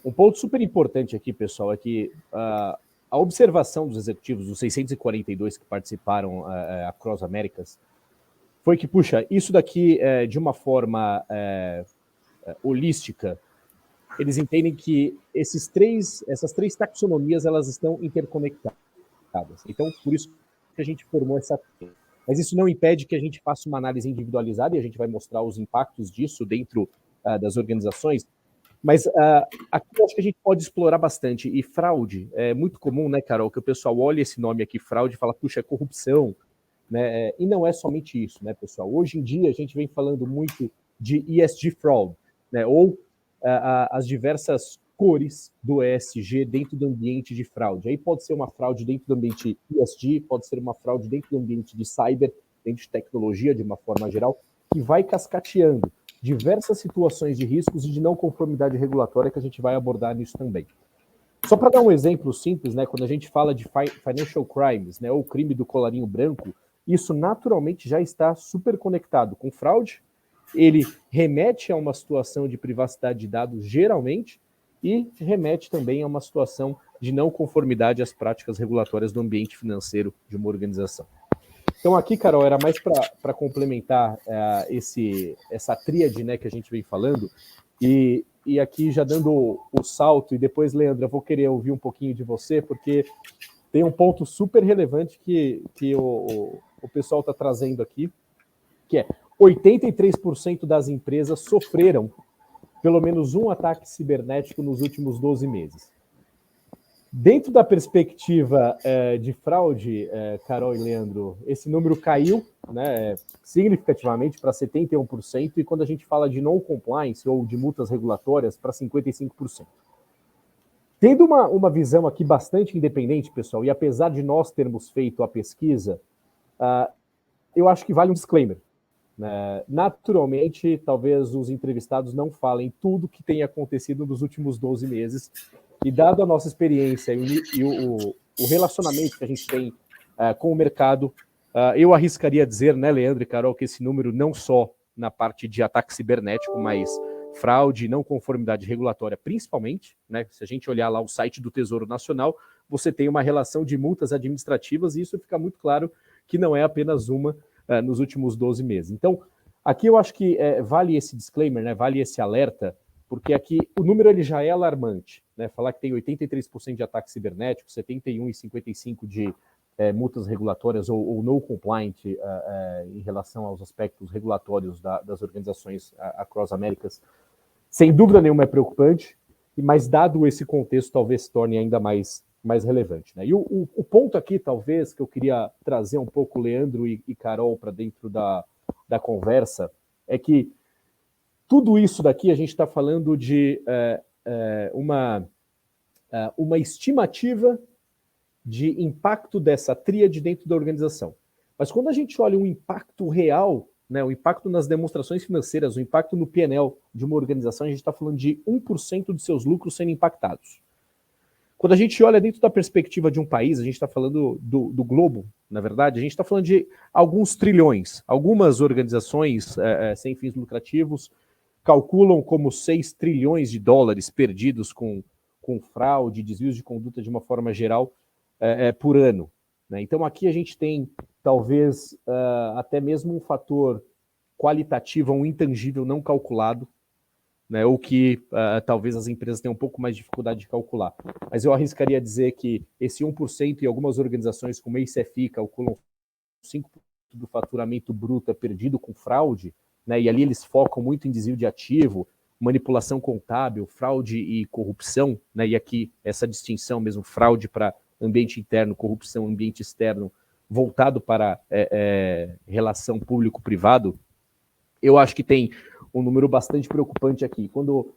um ponto super importante aqui, pessoal, é que a observação dos executivos, dos 642 que participaram across Américas, foi que, puxa, isso daqui, de uma forma holística, eles entendem que essas três taxonomias, elas estão interconectadas. Então, por isso que a gente formou essa. Mas isso não impede que a gente faça uma análise individualizada e a gente vai mostrar os impactos disso dentro das organizações. Mas aqui eu acho que a gente pode explorar bastante. E fraude é muito comum, né, Carol, que o pessoal olha esse nome aqui, fraude, e fala, puxa, é corrupção. Né? E não é somente isso, né, pessoal? Hoje em dia a gente vem falando muito de ESG fraud, né? Ou as diversas cores do ESG dentro do ambiente de fraude. Aí pode ser uma fraude dentro do ambiente ESG, pode ser uma fraude dentro do ambiente de cyber, dentro de tecnologia de uma forma geral, que vai cascateando diversas situações de riscos e de não conformidade regulatória que a gente vai abordar nisso também. Só para dar um exemplo simples, né, quando a gente fala de financial crimes, né, ou crime do colarinho branco, isso naturalmente já está super conectado com fraude, ele remete a uma situação de privacidade de dados geralmente e remete também a uma situação de não conformidade às práticas regulatórias do ambiente financeiro de uma organização. Então aqui, Carol, era mais para complementar essa tríade, né, que a gente vem falando, e aqui já dando o salto, e depois, Leandro, eu vou querer ouvir um pouquinho de você, porque tem um ponto super relevante que o pessoal está trazendo aqui, que é 83% das empresas sofreram pelo menos um ataque cibernético nos últimos 12 meses. Dentro da perspectiva de fraude, Carol e Leandro, esse número caiu, né, significativamente para 71%, e quando a gente fala de non-compliance ou de multas regulatórias, para 55%. Tendo uma visão aqui bastante independente, pessoal, e apesar de nós termos feito a pesquisa, eu acho que vale um disclaimer. Naturalmente, talvez os entrevistados não falem tudo que tem acontecido nos últimos 12 meses, e dado a nossa experiência e o relacionamento que a gente tem com o mercado, eu arriscaria dizer, né, Leandro e Carol, que esse número não só na parte de ataque cibernético, mas fraude e não conformidade regulatória principalmente, né? Se a gente olhar lá o site do Tesouro Nacional, você tem uma relação de multas administrativas e isso fica muito claro que não é apenas uma nos últimos 12 meses. Então, aqui eu acho que vale esse disclaimer, né? Vale esse alerta, porque aqui o número ele já é alarmante, né? Falar que tem 83% de ataque cibernético, 71,55% de multas regulatórias ou no compliant em relação aos aspectos regulatórios das organizações across Américas, sem dúvida nenhuma é preocupante, mas dado esse contexto talvez se torne ainda mais relevante. Né? E o ponto aqui, talvez, que eu queria trazer um pouco Leandro e Carol para dentro da conversa, é que tudo isso daqui a gente está falando de uma estimativa de impacto dessa tríade dentro da organização. Mas quando a gente olha o impacto real né, o impacto nas demonstrações financeiras, o impacto no P&L de uma organização, a gente está falando de 1% de seus lucros sendo impactados. Quando a gente olha dentro da perspectiva de um país, a gente está falando do globo, na verdade, a gente está falando de alguns trilhões. Algumas organizações sem fins lucrativos calculam como 6 trilhões de dólares perdidos com fraude, desvios de conduta de uma forma geral por ano. Né? Então aqui a gente tem talvez até mesmo um fator qualitativo, um intangível não calculado, né, ou que talvez as empresas tenham um pouco mais de dificuldade de calcular. Mas eu arriscaria dizer que esse 1% em algumas organizações como a ACFI calculam 5% do faturamento bruto perdido com fraude, né, e ali eles focam muito em desvio de ativo, manipulação contábil, fraude e corrupção, né, e aqui essa distinção mesmo, fraude para ambiente interno, corrupção ambiente externo, voltado para relação público-privado, eu acho que tem um número bastante preocupante aqui. Quando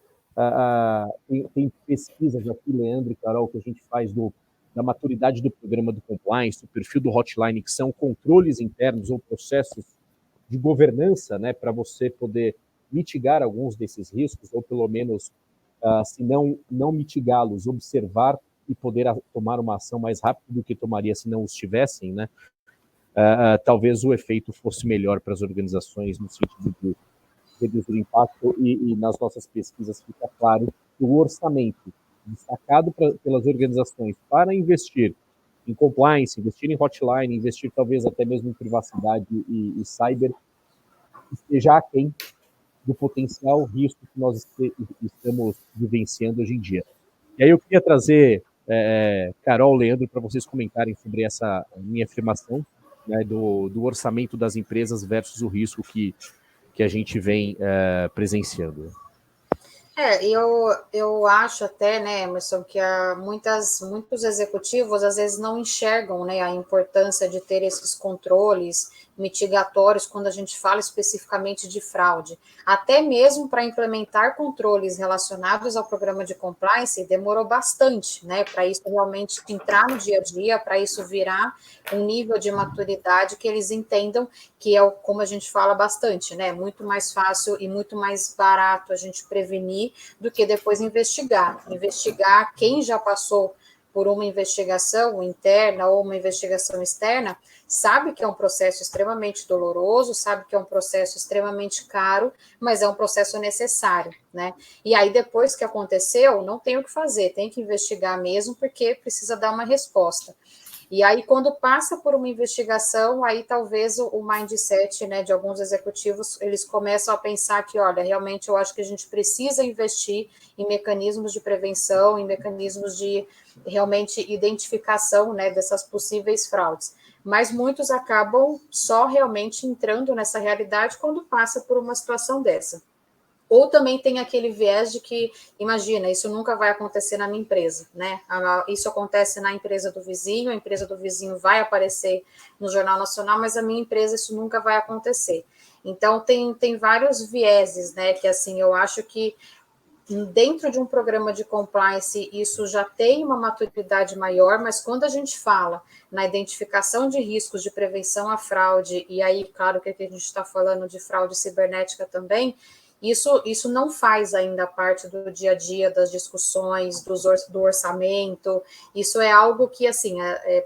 tem pesquisas aqui, Leandro e Carol, que a gente faz da maturidade do programa do compliance, do perfil do hotline, que são controles internos ou processos de governança, né, para você poder mitigar alguns desses riscos, ou pelo menos, se não mitigá-los, observar e poder tomar uma ação mais rápido do que tomaria se não os tivessem, né, talvez o efeito fosse melhor para as organizações no sentido de reduzir o impacto, e nas nossas pesquisas fica claro que o orçamento destacado pelas organizações para investir em compliance, investir em hotline, investir talvez até mesmo em privacidade e cyber, esteja aquém do potencial risco que nós estamos vivenciando hoje em dia. E aí eu queria trazer Carol, Leandro, para vocês comentarem sobre essa minha afirmação, né, do orçamento das empresas versus o risco que a gente vem presenciando. Eu acho até, né, Emerson, que muitos executivos às vezes não enxergam, né, a importância de ter esses controles mitigatórios quando a gente fala especificamente de fraude. Até mesmo para implementar controles relacionados ao programa de compliance, demorou bastante, né, para isso realmente entrar no dia a dia, para isso virar um nível de maturidade que eles entendam que é, como a gente fala bastante, né, muito mais fácil e muito mais barato a gente prevenir do que depois investigar. Investigar quem já passou por uma investigação interna ou uma investigação externa, sabe que é um processo extremamente doloroso, sabe que é um processo extremamente caro, mas é um processo necessário, né? E aí, depois que aconteceu, não tem o que fazer, tem que investigar mesmo, porque precisa dar uma resposta. E aí, quando passa por uma investigação, aí talvez o mindset, né, de alguns executivos, eles começam a pensar que, olha, realmente eu acho que a gente precisa investir em mecanismos de prevenção, em mecanismos de realmente identificação, né, dessas possíveis fraudes. Mas muitos acabam só realmente entrando nessa realidade quando passa por uma situação dessa. Ou também tem aquele viés de que, imagina, isso nunca vai acontecer na minha empresa, né? Isso acontece na empresa do vizinho, a empresa do vizinho vai aparecer no Jornal Nacional, mas a minha empresa isso nunca vai acontecer. Então, tem vários vieses, né? Que, assim, eu acho que dentro de um programa de compliance, isso já tem uma maturidade maior, mas quando a gente fala na identificação de riscos de prevenção à fraude, e aí, claro que aqui a gente está falando de fraude cibernética também, isso não faz ainda parte do dia a dia das discussões, do orçamento, isso é algo que, assim,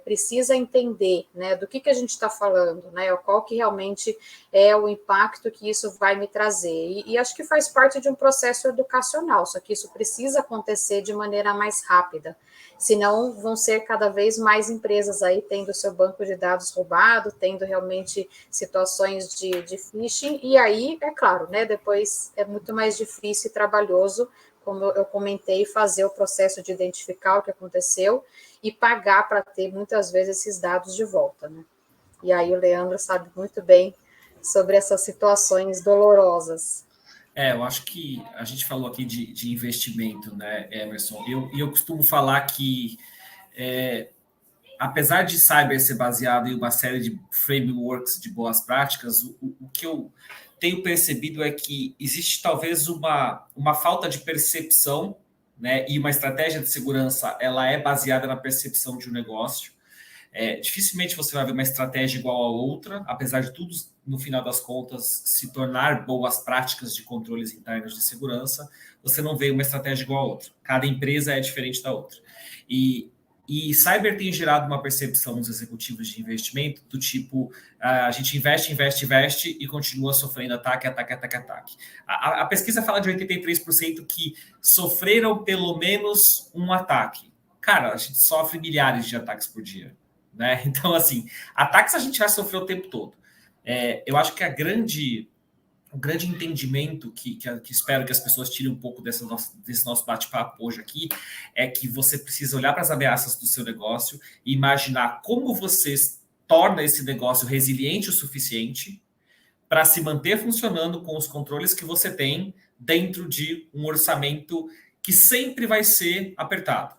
precisa entender, né, do que a gente está falando, né, qual que realmente é o impacto que isso vai me trazer, e acho que faz parte de um processo educacional, só que isso precisa acontecer de maneira mais rápida, senão vão ser cada vez mais empresas aí tendo seu banco de dados roubado, tendo realmente situações de phishing, e aí, é claro, né, depois é muito mais difícil e trabalhoso, como eu comentei, fazer o processo de identificar o que aconteceu e pagar para ter, muitas vezes, esses dados de volta, né? E aí o Leandro sabe muito bem sobre essas situações dolorosas. Eu acho que a gente falou aqui de investimento, né, Emerson? Eu costumo falar que, apesar de cyber ser baseado em uma série de frameworks de boas práticas, o que eu tenho percebido é que existe talvez uma falta de percepção, né, e uma estratégia de segurança, ela é baseada na percepção de um negócio. dificilmente você vai ver uma estratégia igual a outra, apesar de tudo, no final das contas, se tornar boas práticas de controles internos de segurança, você não vê uma estratégia igual a outra. Cada empresa é diferente da outra. E cyber tem gerado uma percepção nos executivos de investimento do tipo, a gente investe e continua sofrendo ataque. A pesquisa fala de 83% que sofreram pelo menos um ataque. Cara, a gente sofre milhares de ataques por dia, né? Então, assim, ataques a gente vai sofrer o tempo todo. Eu acho que o grande entendimento que espero que as pessoas tirem um pouco desse nosso bate-papo hoje aqui é que você precisa olhar para as ameaças do seu negócio e imaginar como você torna esse negócio resiliente o suficiente para se manter funcionando com os controles que você tem dentro de um orçamento que sempre vai ser apertado.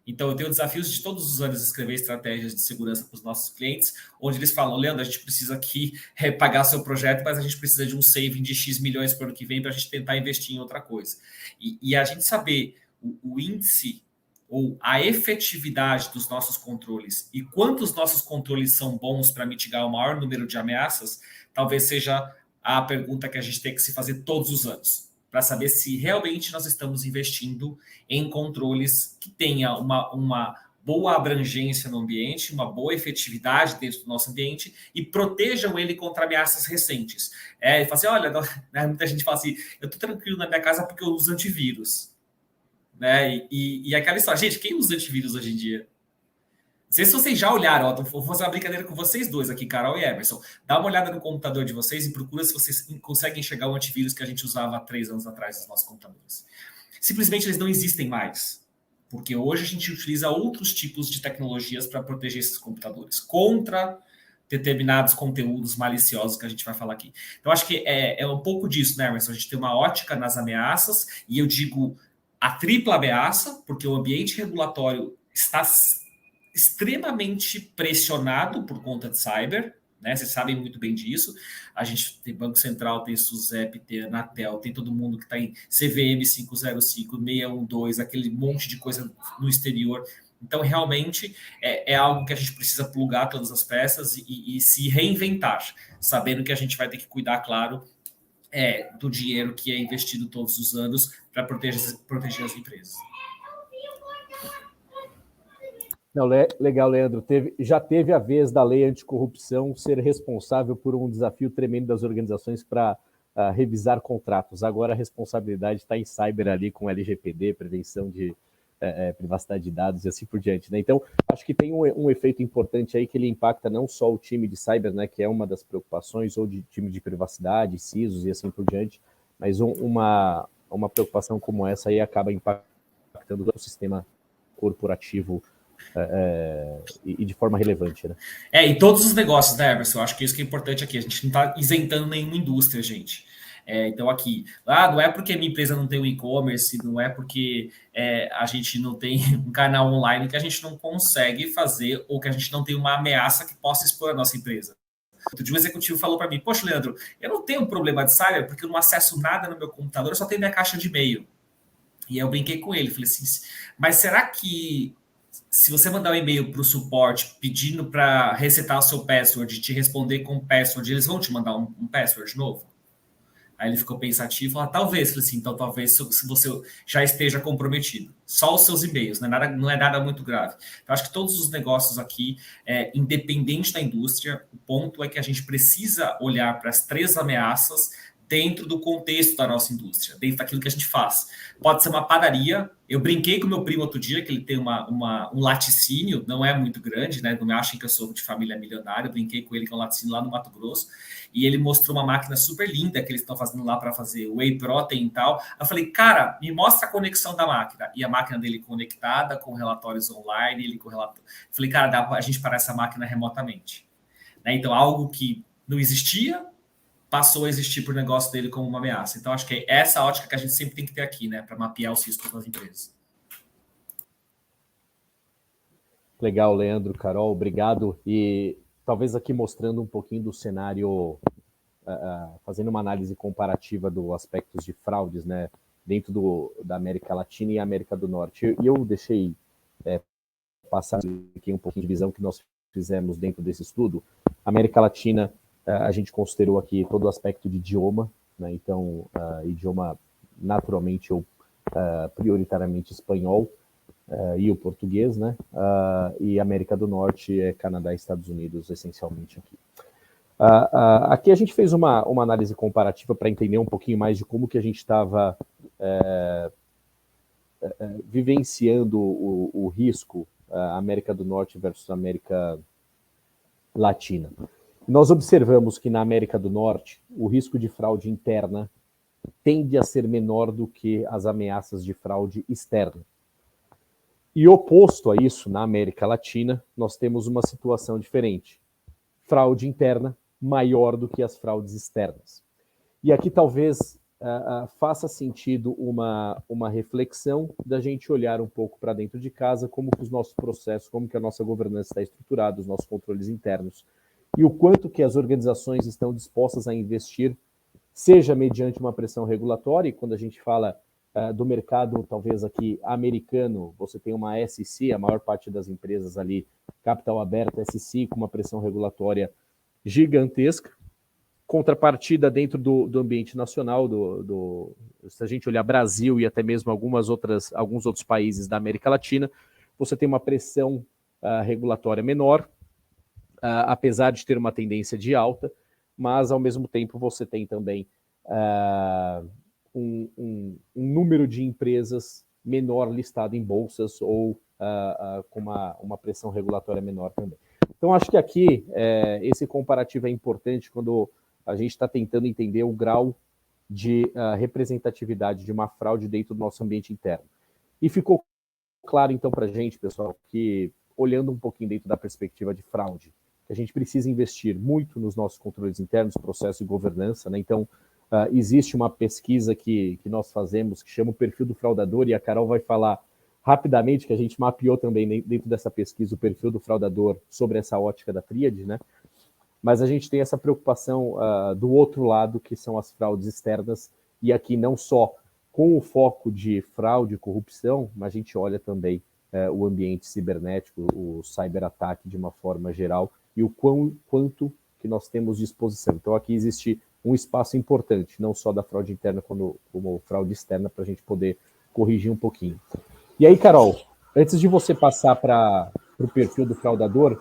Então, eu tenho desafios de todos os anos escrever estratégias de segurança para os nossos clientes, onde eles falam, Leandro, a gente precisa aqui pagar seu projeto, mas a gente precisa de um saving de X milhões para o ano que vem para a gente tentar investir em outra coisa. E a gente saber o índice ou a efetividade dos nossos controles e quantos nossos controles são bons para mitigar o maior número de ameaças, talvez seja a pergunta que a gente tem que se fazer todos os anos, para saber se realmente nós estamos investindo em controles que tenha uma boa abrangência no ambiente, uma boa efetividade dentro do nosso ambiente e protejam ele contra ameaças recentes. E fala assim, olha, muita gente fala assim, eu estou tranquilo na minha casa porque eu uso antivírus. Né? E aquela história, gente, quem usa antivírus hoje em dia? Não sei se vocês já olharam, vou fazer uma brincadeira com vocês dois aqui, Carol e Emerson. Dá uma olhada no computador de vocês e procura se vocês conseguem enxergar o antivírus que a gente usava há 3 anos atrás nos nossos computadores. Simplesmente eles não existem mais, porque hoje a gente utiliza outros tipos de tecnologias para proteger esses computadores contra determinados conteúdos maliciosos que a gente vai falar aqui. Então, acho que é um pouco disso, né, Emerson? A gente tem uma ótica nas ameaças, e eu digo a tripla ameaça, porque o ambiente regulatório está extremamente pressionado por conta de cyber, né? Vocês sabem muito bem disso. A gente tem Banco Central, tem SUSEP, tem Anatel, tem todo mundo que está em CVM 505, 612, aquele monte de coisa no exterior. Então, realmente, é algo que a gente precisa plugar todas as peças e se reinventar, sabendo que a gente vai ter que cuidar, claro, do dinheiro que é investido todos os anos para proteger as empresas. Não, legal, Leandro. Já teve a vez da lei anticorrupção ser responsável por um desafio tremendo das organizações para revisar contratos. Agora a responsabilidade está em cyber ali com LGPD, prevenção de privacidade de dados e assim por diante, né? Então, acho que tem um efeito importante aí que ele impacta não só o time de cyber, né, que é uma das preocupações, ou de time de privacidade, CISOs e assim por diante, mas uma preocupação como essa aí acaba impactando o sistema corporativo e de forma relevante, né? Em todos os negócios, né, Emerson? Eu acho que isso que é importante aqui. A gente não está isentando nenhuma indústria, gente. Então, aqui, não é porque minha empresa não tem um e-commerce, não é porque a gente não tem um canal online que a gente não consegue fazer ou que a gente não tem uma ameaça que possa expor a nossa empresa. Outro dia um executivo falou para mim, poxa, Leandro, eu não tenho um problema de cyber porque eu não acesso nada no meu computador, eu só tenho minha caixa de e-mail. E eu brinquei com ele, falei assim, mas será que se você mandar um e-mail para o suporte pedindo para resetar o seu password e te responder com o password, eles vão te mandar um password novo? Aí ele ficou pensativo e falou, talvez. Falei assim, então talvez se você já esteja comprometido. Só os seus e-mails, não é nada muito grave. Eu acho que todos os negócios aqui, independente da indústria, o ponto é que a gente precisa olhar para as 3 ameaças dentro do contexto da nossa indústria, dentro daquilo que a gente faz. Pode ser uma padaria. Eu brinquei com meu primo outro dia, que ele tem um laticínio, não é muito grande, né? Não me achem que eu sou de família milionária. Eu brinquei com ele que é um laticínio lá no Mato Grosso, e ele mostrou uma máquina super linda que eles estão fazendo lá para fazer whey protein e tal. Eu falei, cara, me mostra a conexão da máquina. E a máquina dele conectada, com relatórios online, ele com relatório. Eu falei, cara, dá pra gente parar essa máquina remotamente. Né? Então, algo que não existia, passou a existir por negócio dele como uma ameaça. Então, acho que é essa ótica que a gente sempre tem que ter aqui, né, para mapear os riscos das empresas. Legal, Leandro, Carol, obrigado. E talvez aqui mostrando um pouquinho do cenário, fazendo uma análise comparativa dos aspectos de fraudes, né, dentro da América Latina e América do Norte. E eu deixei passar aqui um pouquinho de visão que nós fizemos dentro desse estudo, América Latina, a gente considerou aqui todo o aspecto de idioma, né? Então, idioma naturalmente ou prioritariamente espanhol e o português, né? E América do Norte é Canadá e Estados Unidos, essencialmente aqui. Aqui a gente fez uma análise comparativa para entender um pouquinho mais de como que a gente estava vivenciando o risco América do Norte versus América Latina. Nós observamos que na América do Norte o risco de fraude interna tende a ser menor do que as ameaças de fraude externa. E oposto a isso, na América Latina, nós temos uma situação diferente. Fraude interna maior do que as fraudes externas. E aqui talvez faça sentido uma reflexão da gente olhar um pouco para dentro de casa, como que os nossos processos, como que a nossa governança está estruturada, os nossos controles internos, e o quanto que as organizações estão dispostas a investir, seja mediante uma pressão regulatória, e quando a gente fala do mercado, talvez aqui, americano, você tem uma SEC, a maior parte das empresas ali, capital aberto, SEC, com uma pressão regulatória gigantesca, contrapartida dentro do ambiente nacional, se a gente olhar Brasil e até mesmo alguns outros países da América Latina, você tem uma pressão regulatória menor, apesar de ter uma tendência de alta, mas ao mesmo tempo você tem também um número de empresas menor listado em bolsas ou com uma pressão regulatória menor também. Então, acho que aqui esse comparativo é importante quando a gente está tentando entender o grau de representatividade de uma fraude dentro do nosso ambiente interno. E ficou claro, então, para a gente, pessoal, que olhando um pouquinho dentro da perspectiva de fraude, que a gente precisa investir muito nos nossos controles internos, processo de governança, né? Então, existe uma pesquisa que nós fazemos que chama o perfil do fraudador, e a Carol vai falar rapidamente que a gente mapeou também dentro dessa pesquisa o perfil do fraudador sobre essa ótica da tríade, né? Mas a gente tem essa preocupação do outro lado, que são as fraudes externas, e aqui não só com o foco de fraude e corrupção, mas a gente olha também o ambiente cibernético, o cyberataque de uma forma geral, e o quanto que nós temos de exposição. Então aqui existe um espaço importante, não só da fraude interna como fraude externa, para a gente poder corrigir um pouquinho. E aí, Carol, antes de você passar para o perfil do fraudador,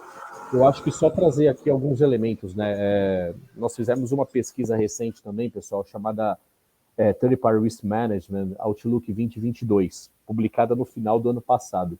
eu acho que só trazer aqui alguns elementos, né? Nós fizemos uma pesquisa recente também, pessoal, chamada Third Party Risk Management Outlook 2022, publicada no final do ano passado.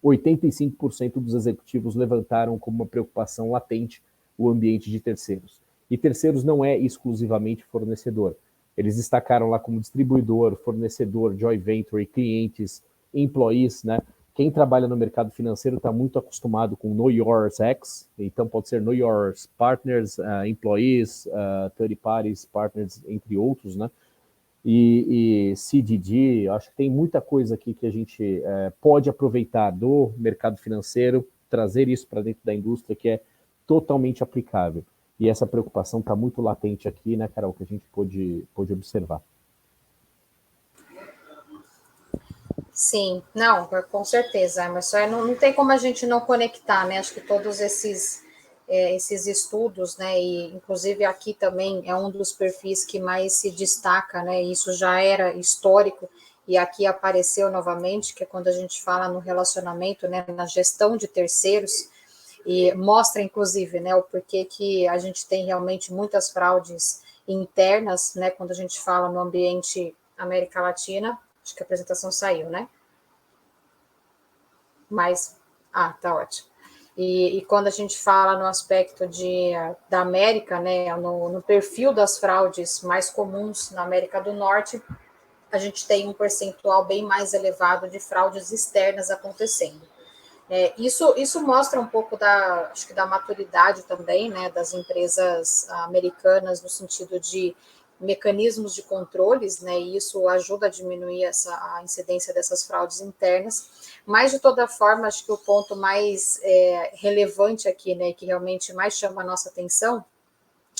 85% dos executivos levantaram como uma preocupação latente o ambiente de terceiros. E terceiros não é exclusivamente fornecedor. Eles destacaram lá como distribuidor, fornecedor, joint venture, clientes, employees, né? Quem trabalha no mercado financeiro está muito acostumado com Know Your Ex, então pode ser Know Your Partners, Employees, Third Parties, Partners, entre outros, né? E CDD, acho que tem muita coisa aqui que a gente pode aproveitar do mercado financeiro, trazer isso para dentro da indústria, que é totalmente aplicável. E essa preocupação está muito latente aqui, né, Carol, que a gente pôde observar. Sim, não, com certeza, mas não tem como a gente não conectar, né? Acho que todos esses estudos, né? E inclusive aqui também é um dos perfis que mais se destaca, né? Isso já era histórico e aqui apareceu novamente, que é quando a gente fala no relacionamento, né? Na gestão de terceiros, e mostra, inclusive, né? O porquê que a gente tem realmente muitas fraudes internas, né? Quando a gente fala no ambiente América Latina. Acho que a apresentação saiu, né? Mas, tá ótimo. E quando a gente fala no aspecto da América, né, no perfil das fraudes mais comuns na América do Norte, a gente tem um percentual bem mais elevado de fraudes externas acontecendo. Isso mostra um pouco acho que da maturidade também, né, das empresas americanas no sentido de mecanismos de controles, né, e isso ajuda a diminuir a incidência dessas fraudes internas, mas de toda forma, acho que o ponto mais relevante aqui, né, que realmente mais chama a nossa atenção,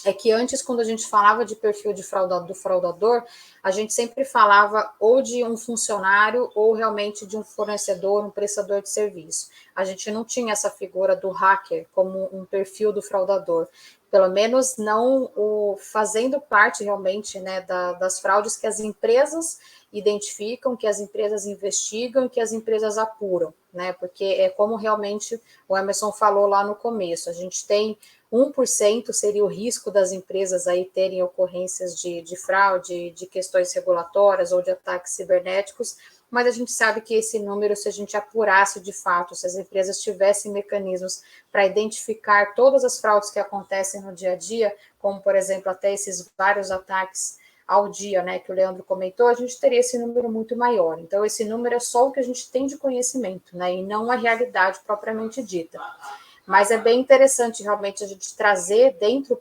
é que antes, quando a gente falava de perfil de do fraudador, a gente sempre falava ou de um funcionário ou realmente de um fornecedor, um prestador de serviço. A gente não tinha essa figura do hacker como um perfil do fraudador, pelo menos não fazendo parte realmente, né, das fraudes que as empresas identificam, que as empresas investigam e que as empresas apuram, né? Porque é como realmente o Emerson falou lá no começo, a gente tem 1% seria o risco das empresas aí terem ocorrências de fraude, de questões regulatórias ou de ataques cibernéticos, mas a gente sabe que esse número, se a gente apurasse de fato, se as empresas tivessem mecanismos para identificar todas as fraudes que acontecem no dia a dia, como, por exemplo, até esses vários ataques ao dia, né, que o Leandro comentou, a gente teria esse número muito maior. Então, esse número é só o que a gente tem de conhecimento, né, e não a realidade propriamente dita. Mas é bem interessante realmente a gente trazer dentro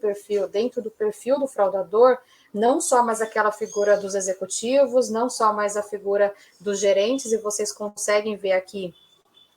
do perfil do fraudador, não só mais aquela figura dos executivos, não só mais a figura dos gerentes, e vocês conseguem ver aqui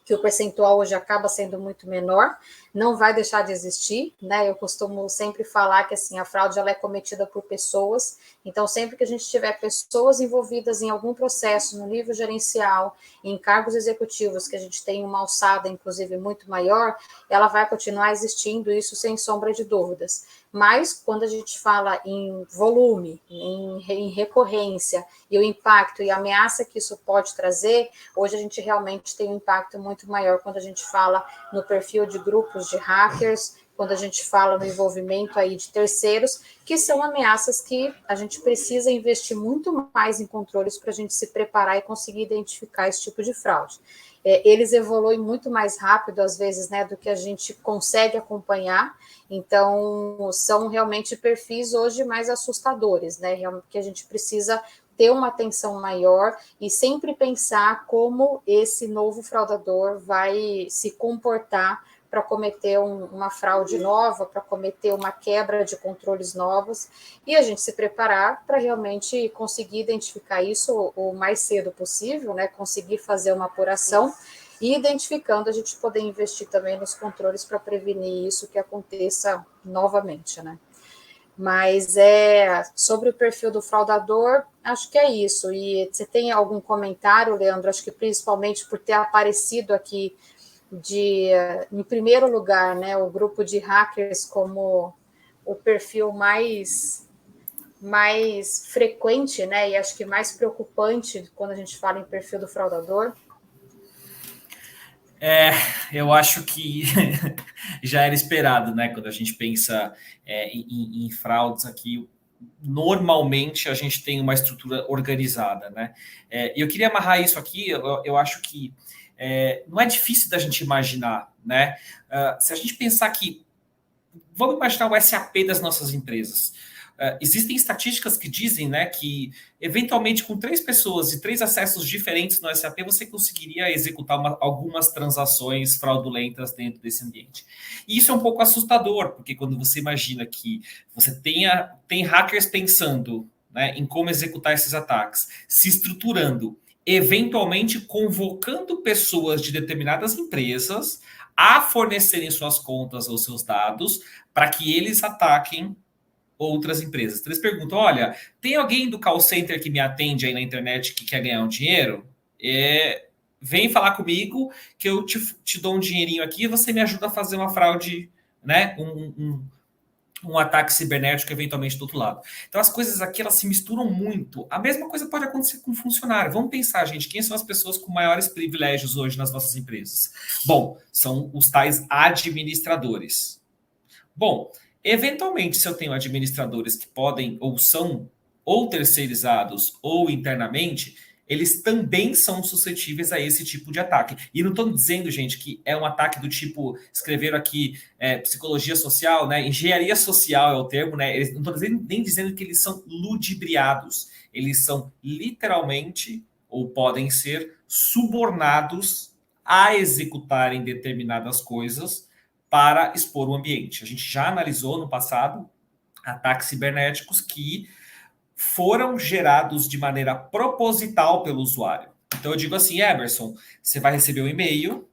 que o percentual hoje acaba sendo muito menor, não vai deixar de existir, né? Eu costumo sempre falar que assim, a fraude ela é cometida por pessoas, então sempre que a gente tiver pessoas envolvidas em algum processo no nível gerencial, em cargos executivos que a gente tem uma alçada, inclusive, muito maior, ela vai continuar existindo, isso sem sombra de dúvidas. Mas quando a gente fala em volume, em recorrência e o impacto e a ameaça que isso pode trazer, hoje a gente realmente tem um impacto muito maior quando a gente fala no perfil de grupos de hackers, quando a gente fala no envolvimento aí de terceiros, que são ameaças que a gente precisa investir muito mais em controles para a gente se preparar e conseguir identificar esse tipo de fraude. Eles evoluem muito mais rápido, às vezes, né, do que a gente consegue acompanhar, então são realmente perfis hoje mais assustadores, né, que a gente precisa ter uma atenção maior e sempre pensar como esse novo fraudador vai se comportar para cometer uma fraude nova, para cometer uma quebra de controles novos, e a gente se preparar para realmente conseguir identificar isso o mais cedo possível, né? Conseguir fazer uma apuração e identificando a gente poder investir também nos controles para prevenir isso que aconteça novamente, né? Mas sobre o perfil do fraudador, acho que é isso. E você tem algum comentário, Leandro? Acho que principalmente por ter aparecido aqui em primeiro lugar, né, o grupo de hackers como o perfil mais frequente, né, e acho que mais preocupante quando a gente fala em perfil do fraudador. Eu acho que já era esperado, né? Quando a gente pensa em fraudes aqui, normalmente a gente tem uma estrutura organizada, né? E eu queria amarrar isso aqui, eu acho que não é difícil da gente imaginar, né? Se a gente pensar que, vamos imaginar o SAP das nossas empresas. Existem estatísticas que dizem, né, que eventualmente com 3 pessoas e 3 acessos diferentes no SAP você conseguiria executar algumas transações fraudulentas dentro desse ambiente. E isso é um pouco assustador, porque quando você imagina que você tem hackers pensando, né, em como executar esses ataques, se estruturando, eventualmente convocando pessoas de determinadas empresas a fornecerem suas contas ou seus dados para que eles ataquem outras empresas. Então, eles perguntam, olha, tem alguém do call center que me atende aí na internet que quer ganhar um dinheiro? Vem falar comigo que eu te dou um dinheirinho aqui e você me ajuda a fazer uma fraude, né? Um ataque cibernético eventualmente do outro lado. Então as coisas aqui elas se misturam muito. A mesma coisa pode acontecer com um funcionário. Vamos pensar, gente, quem são as pessoas com maiores privilégios hoje nas nossas empresas? Bom, são os tais administradores. Bom, eventualmente, se eu tenho administradores que podem ou são ou terceirizados ou internamente, eles também são suscetíveis a esse tipo de ataque. E não estou dizendo, gente, que é um ataque do tipo, escreveram aqui psicologia social, né? Engenharia social é o termo, né? Eles, não estou nem dizendo que eles são ludibriados. Eles são literalmente, ou podem ser, subornados a executarem determinadas coisas para expor o ambiente. A gente já analisou no passado ataques cibernéticos que foram gerados de maneira proposital pelo usuário. Então eu digo assim, Emerson, você vai receber um e-mail,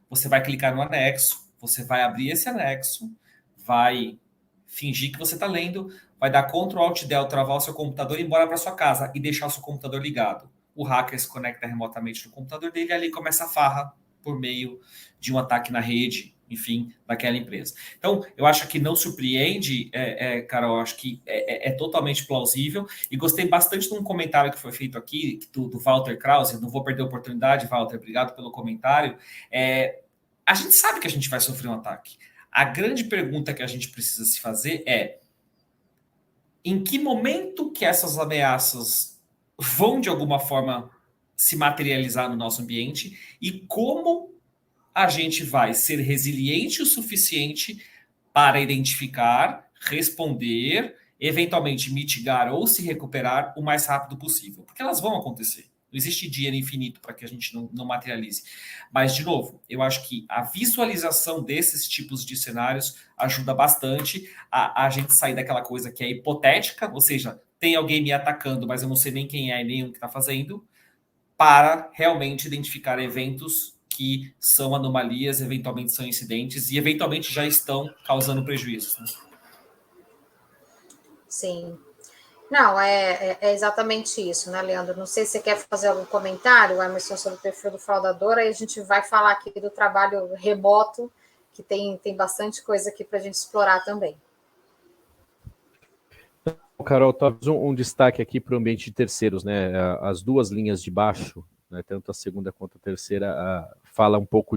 você vai clicar no anexo, você vai abrir esse anexo, vai fingir que você está lendo, vai dar Ctrl Alt Del, travar o seu computador e ir embora para sua casa e deixar o seu computador ligado. O hacker se conecta remotamente no computador dele e ali começa a farra por meio de um ataque na rede, enfim, daquela empresa. Então, eu acho que não surpreende, Carol, acho que é totalmente plausível, e gostei bastante de um comentário que foi feito aqui, do Walter Krause. Não vou perder a oportunidade, Walter, obrigado pelo comentário. A gente sabe que a gente vai sofrer um ataque. A grande pergunta que a gente precisa se fazer é: em que momento que essas ameaças vão, de alguma forma, se materializar no nosso ambiente e como a gente vai ser resiliente o suficiente para identificar, responder, eventualmente mitigar ou se recuperar o mais rápido possível. Porque elas vão acontecer. Não existe dinheiro infinito para que a gente não materialize. Mas, de novo, eu acho que a visualização desses tipos de cenários ajuda bastante a gente sair daquela coisa que é hipotética, ou seja, tem alguém me atacando, mas eu não sei nem quem é e nem o que está fazendo, para realmente identificar eventos que são anomalias, eventualmente são incidentes e eventualmente já estão causando prejuízos. Né? Sim. Não, é exatamente isso, né, Leandro? Não sei se você quer fazer algum comentário, Emerson, sobre o perfil do fraudador, aí a gente vai falar aqui do trabalho remoto, que tem bastante coisa aqui para a gente explorar também. Carol, talvez um destaque aqui para o ambiente de terceiros, né? As duas linhas de baixo, né, tanto a segunda quanto a terceira, fala um pouco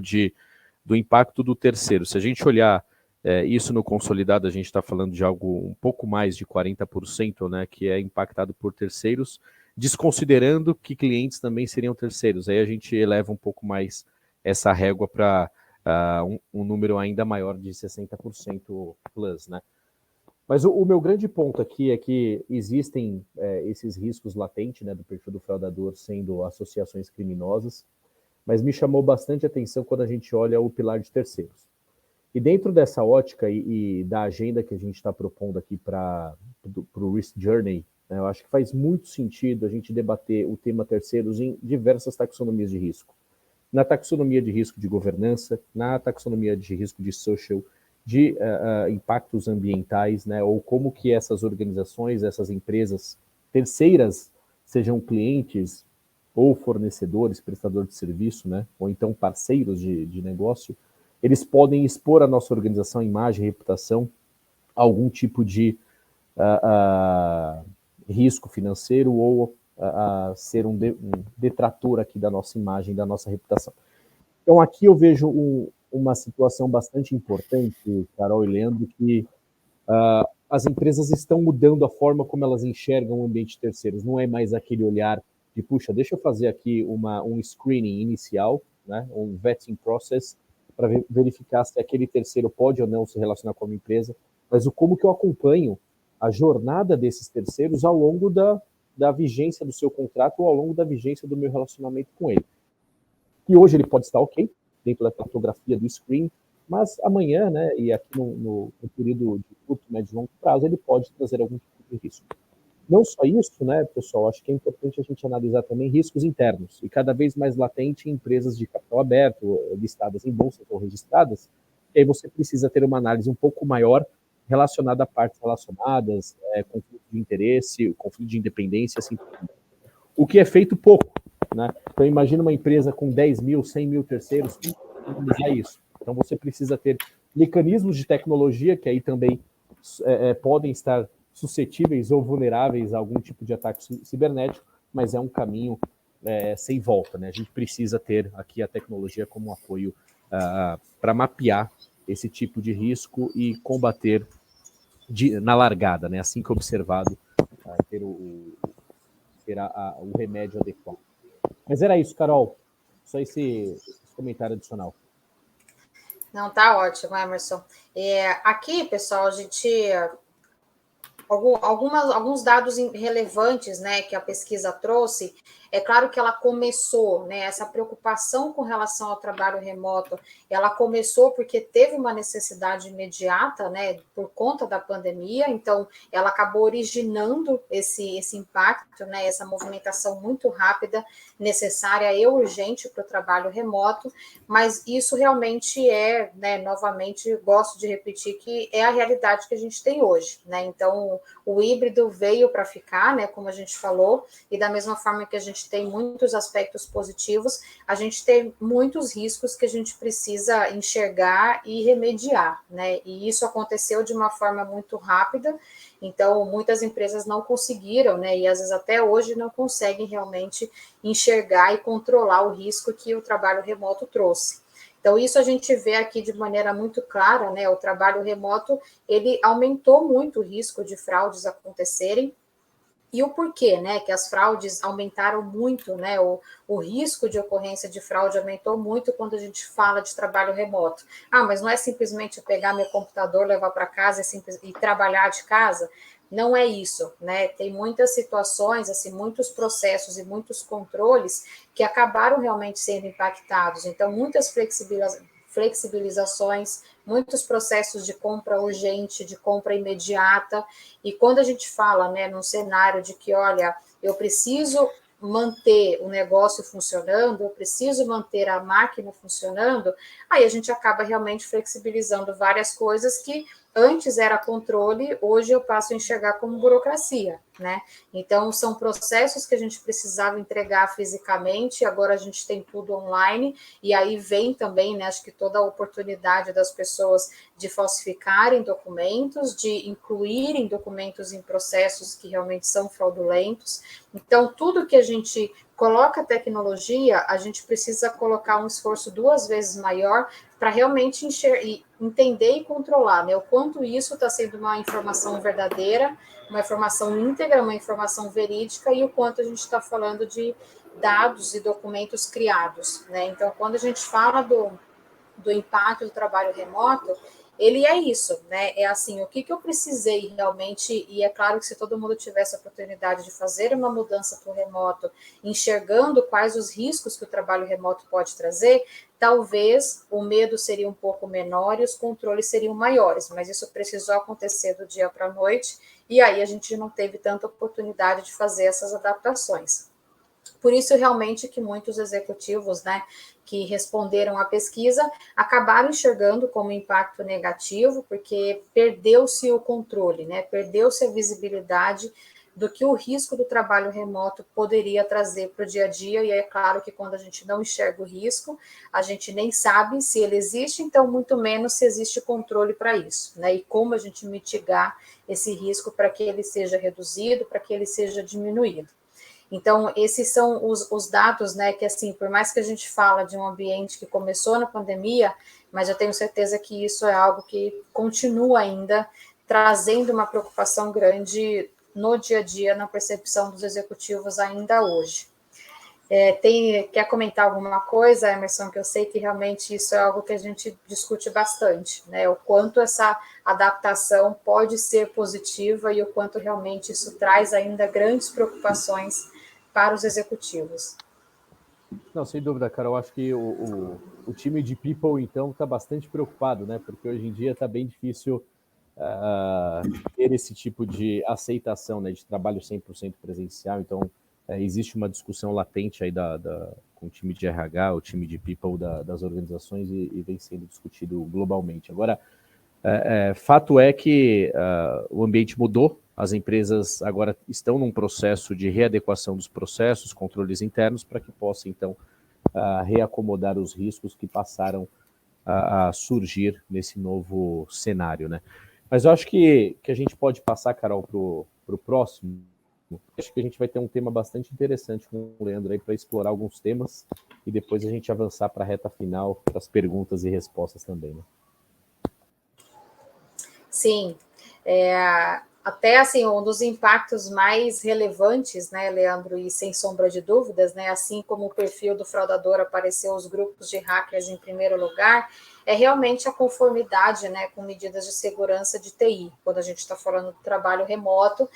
do impacto do terceiro. Se a gente olhar isso no consolidado, a gente está falando de algo um pouco mais de 40%, né, que é impactado por terceiros, desconsiderando que clientes também seriam terceiros. Aí a gente eleva um pouco mais essa régua para um número ainda maior de 60% plus, né? Mas o meu grande ponto aqui é que existem esses riscos latentes, né, do perfil do fraudador sendo associações criminosas, mas me chamou bastante atenção quando a gente olha o pilar de terceiros. E dentro dessa ótica e da agenda que a gente está propondo aqui para o Risk Journey, né, eu acho que faz muito sentido a gente debater o tema terceiros em diversas taxonomias de risco. Na taxonomia de risco de governança, na taxonomia de risco de social, de impactos ambientais, né, ou como que essas organizações, essas empresas terceiras, sejam clientes ou fornecedores, prestadores de serviço, né, ou então parceiros de negócio, eles podem expor a nossa organização, imagem, reputação, a algum tipo de risco financeiro ou ser um detrator aqui da nossa imagem, da nossa reputação. Então, aqui eu vejo uma situação bastante importante, Carol e Leandro, que as empresas estão mudando a forma como elas enxergam o ambiente de terceiros. Não é mais aquele olhar de, puxa, deixa eu fazer aqui um screening inicial, né, um vetting process, para verificar se aquele terceiro pode ou não se relacionar com a minha empresa, mas como que eu acompanho a jornada desses terceiros ao longo da vigência do seu contrato ou ao longo da vigência do meu relacionamento com ele. E hoje ele pode estar ok, dentro da cartografia do screen, mas amanhã, né, e aqui no período de curto, médio e longo prazo, ele pode trazer algum tipo de risco. Não só isso, né, pessoal, acho que é importante a gente analisar também riscos internos, e cada vez mais latente em empresas de capital aberto, listadas em bolsas ou registradas, e aí você precisa ter uma análise um pouco maior relacionada a partes relacionadas, conflito de interesse, conflito de independência, assim, o que é feito pouco, né? Então, imagina uma empresa com 10 mil, 100 mil terceiros, como analisar isso? Então, você precisa ter mecanismos de tecnologia que aí também podem estar suscetíveis ou vulneráveis a algum tipo de ataque cibernético, mas é um caminho sem volta, né? A gente precisa ter aqui a tecnologia como apoio para mapear esse tipo de risco e combater na largada, né? Assim que observado, ter o remédio adequado. Mas era isso, Carol. Só esse comentário adicional. Não, tá ótimo, Emerson. Aqui, pessoal, a gente... alguns dados relevantes, né, que a pesquisa trouxe, É claro que ela começou, né, essa preocupação com relação ao trabalho remoto, ela começou porque teve uma necessidade imediata, né, por conta da pandemia, então ela acabou originando esse impacto, né, essa movimentação muito rápida, necessária e urgente para o trabalho remoto, mas isso realmente é, né, novamente, gosto de repetir que é a realidade que a gente tem hoje, né, então o híbrido veio para ficar, né, como a gente falou, e da mesma forma que a gente tem muitos aspectos positivos, a gente tem muitos riscos que a gente precisa enxergar e remediar, né, e isso aconteceu de uma forma muito rápida, então muitas empresas não conseguiram, né, e às vezes até hoje não conseguem realmente enxergar e controlar o risco que o trabalho remoto trouxe. Então, isso a gente vê aqui de maneira muito clara, né? O trabalho remoto, ele aumentou muito o risco de fraudes acontecerem. E o porquê, né? Que as fraudes aumentaram muito, né? O risco de ocorrência de fraude aumentou muito quando a gente fala de trabalho remoto. Ah, mas não é simplesmente pegar meu computador, levar para casa e trabalhar de casa? Não é isso, né? Tem muitas situações, assim, muitos processos e muitos controles que acabaram realmente sendo impactados. Então, muitas flexibilizações, muitos processos de compra urgente, de compra imediata. E quando a gente fala, né, num cenário de que, olha, eu preciso manter o negócio funcionando, eu preciso manter a máquina funcionando, aí a gente acaba realmente flexibilizando várias coisas que antes era controle, hoje eu passo a enxergar como burocracia, né? Então, são processos que a gente precisava entregar fisicamente, agora a gente tem tudo online, e aí vem também, né, acho que toda a oportunidade das pessoas de falsificarem documentos, de incluírem documentos em processos que realmente são fraudulentos. Então, tudo que a gente coloca tecnologia, a gente precisa colocar um esforço 2 vezes maior para realmente entender e controlar, né, o quanto isso está sendo uma informação verdadeira, uma informação íntegra, uma informação verídica, e o quanto a gente está falando de dados e documentos criados, né? Então, quando a gente fala do impacto do trabalho remoto, ele é isso, né? É assim, o que eu precisei realmente, e é claro que se todo mundo tivesse a oportunidade de fazer uma mudança para o remoto, enxergando quais os riscos que o trabalho remoto pode trazer, talvez o medo seria um pouco menor e os controles seriam maiores, mas isso precisou acontecer do dia para a noite, e aí a gente não teve tanta oportunidade de fazer essas adaptações. Por isso, realmente, que muitos executivos, né, que responderam à pesquisa, acabaram enxergando como impacto negativo, porque perdeu-se o controle, né, perdeu-se a visibilidade do que o risco do trabalho remoto poderia trazer para o dia a dia, e é claro que quando a gente não enxerga o risco, a gente nem sabe se ele existe, então muito menos se existe controle para isso, né, e como a gente mitigar esse risco para que ele seja reduzido, para que ele seja diminuído. Então, esses são os dados, né, que assim, por mais que a gente fala de um ambiente que começou na pandemia, mas eu tenho certeza que isso é algo que continua ainda trazendo uma preocupação grande no dia a dia, na percepção dos executivos ainda hoje. Quer comentar alguma coisa, Emerson, que eu sei que realmente isso é algo que a gente discute bastante, né, o quanto essa adaptação pode ser positiva e o quanto realmente isso traz ainda grandes preocupações para os executivos. Não, sem dúvida, Carol. Acho que o time de People, então, está bastante preocupado, né? Porque hoje em dia está bem difícil ter esse tipo de aceitação, né? De trabalho 100% presencial. Então, existe uma discussão latente aí com o time de RH, o time de People das organizações e vem sendo discutido globalmente. Agora, fato é que o ambiente mudou, as empresas agora estão num processo de readequação dos processos, controles internos, para que possa, então, reacomodar os riscos que passaram a surgir nesse novo cenário, né? Mas eu acho que a gente pode passar, Carol, para o próximo. Acho que a gente vai ter um tema bastante interessante com o Leandro aí para explorar alguns temas e depois a gente avançar para a reta final, para as perguntas e respostas também, né? Sim, Até assim, um dos impactos mais relevantes, né, Leandro, e sem sombra de dúvidas, né, assim como o perfil do fraudador apareceu os grupos de hackers em primeiro lugar, é realmente a conformidade, né, com medidas de segurança de TI, quando a gente está falando do trabalho remoto.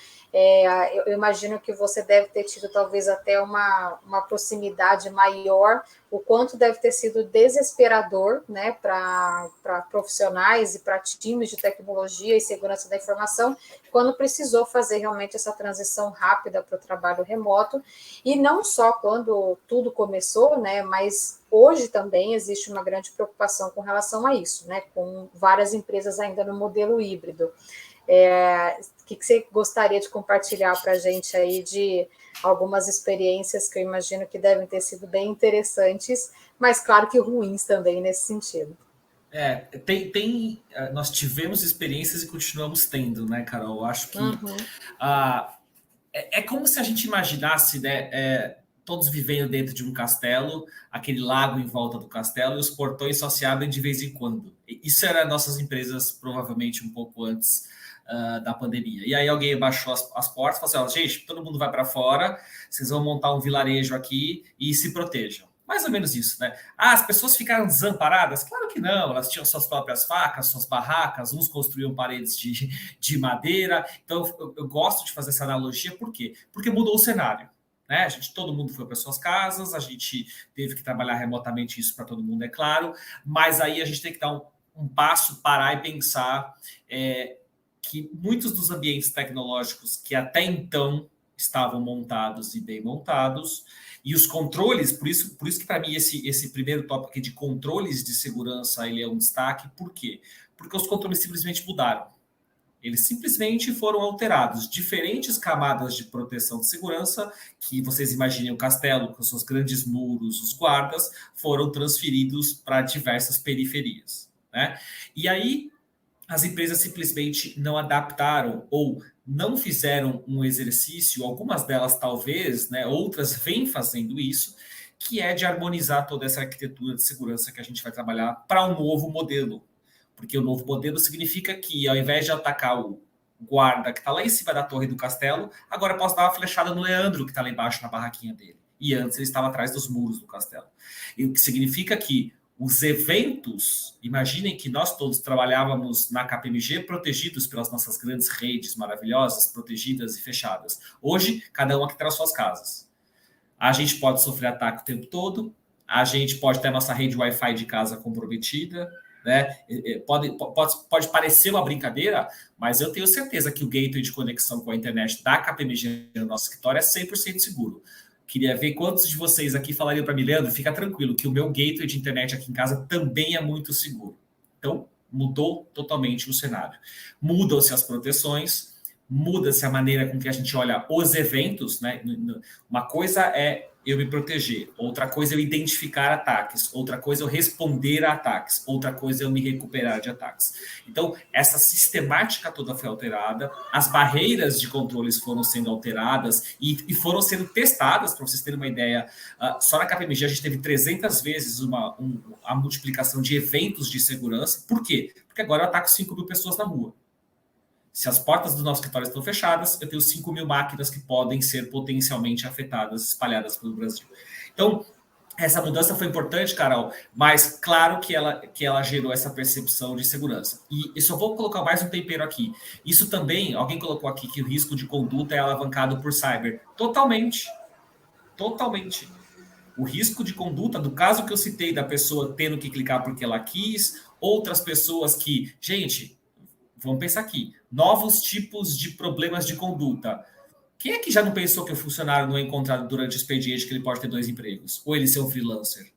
Eu imagino que você deve ter tido talvez até uma proximidade maior, o quanto deve ter sido desesperador, né, para profissionais e para times de tecnologia e segurança da informação, quando precisou fazer realmente essa transição rápida para o trabalho remoto, e não só quando tudo começou, né, mas hoje também existe uma grande preocupação com relação a isso, né, com várias empresas ainda no modelo híbrido. O que você gostaria de compartilhar para a gente aí de algumas experiências que eu imagino que devem ter sido bem interessantes, mas claro que ruins também nesse sentido? Nós tivemos experiências e continuamos tendo, né, Carol? Eu acho que é como se a gente imaginasse, né, todos vivendo dentro de um castelo, aquele lago em volta do castelo, e os portões só se abrem de vez em quando. Isso era nossas empresas, provavelmente, um pouco antes da pandemia. E aí alguém baixou as portas e falou assim, gente, todo mundo vai para fora, vocês vão montar um vilarejo aqui e se protejam. Mais ou menos isso, né? As pessoas ficaram desamparadas? Claro que não, elas tinham suas próprias facas, suas barracas, uns construíam paredes de madeira. Então, eu gosto de fazer essa analogia, por quê? Porque mudou o cenário. Né? Todo mundo foi para suas casas, a gente teve que trabalhar remotamente, isso para todo mundo, é claro, mas aí a gente tem que dar um passo, parar e pensar que muitos dos ambientes tecnológicos que até então estavam montados e bem montados, e os controles, por isso que para mim esse primeiro tópico aqui de controles de segurança ele é um destaque. Por quê? Porque os controles simplesmente mudaram. Eles simplesmente foram alterados. Diferentes camadas de proteção de segurança, que vocês imaginem o castelo com seus grandes muros, os guardas, foram transferidos para diversas periferias. Né? E aí, as empresas simplesmente não adaptaram ou não fizeram um exercício, algumas delas talvez, né, outras vêm fazendo isso, que é de harmonizar toda essa arquitetura de segurança que a gente vai trabalhar para um novo modelo. Porque o novo modelo significa que, ao invés de atacar o guarda que está lá em cima da torre do castelo, agora eu posso dar uma flechada no Leandro, que está lá embaixo na barraquinha dele. E antes ele estava atrás dos muros do castelo. E o que significa que os eventos, imaginem que nós todos trabalhávamos na KPMG protegidos pelas nossas grandes redes maravilhosas, protegidas e fechadas. Hoje, cada um aqui traz suas casas. A gente pode sofrer ataque o tempo todo, a gente pode ter a nossa rede Wi-Fi de casa comprometida, né? Pode parecer uma brincadeira, mas eu tenho certeza que o gateway de conexão com a internet da KPMG no nosso escritório é 100% seguro. Queria ver quantos de vocês aqui falariam para mim, Leandro, fica tranquilo, que o meu gateway de internet aqui em casa também é muito seguro. Então, mudou totalmente o cenário. Mudam-se as proteções, muda-se a maneira com que a gente olha os eventos, né? Uma coisa é eu me proteger, outra coisa é eu identificar ataques, outra coisa é eu responder a ataques, outra coisa é eu me recuperar de ataques. Então, essa sistemática toda foi alterada, as barreiras de controles foram sendo alteradas e foram sendo testadas, para vocês terem uma ideia. Só na KPMG a gente teve 300 vezes a multiplicação de eventos de segurança. Por quê? Porque agora eu ataco 5.000 pessoas na rua. Se as portas do nosso escritório estão fechadas, eu tenho 5.000 máquinas que podem ser potencialmente afetadas, espalhadas pelo Brasil. Então, essa mudança foi importante, Carol, mas claro que ela gerou essa percepção de segurança. E eu só vou colocar mais um tempero aqui. Isso também, alguém colocou aqui que o risco de conduta é alavancado por cyber. Totalmente. Totalmente. O risco de conduta, do caso que eu citei, da pessoa tendo que clicar porque ela quis, outras pessoas que... Gente, vamos pensar aqui. Novos tipos de problemas de conduta. Quem é que já não pensou que o funcionário não é encontrado durante o expediente que ele pode ter 2 empregos? Ou ele ser um freelancer?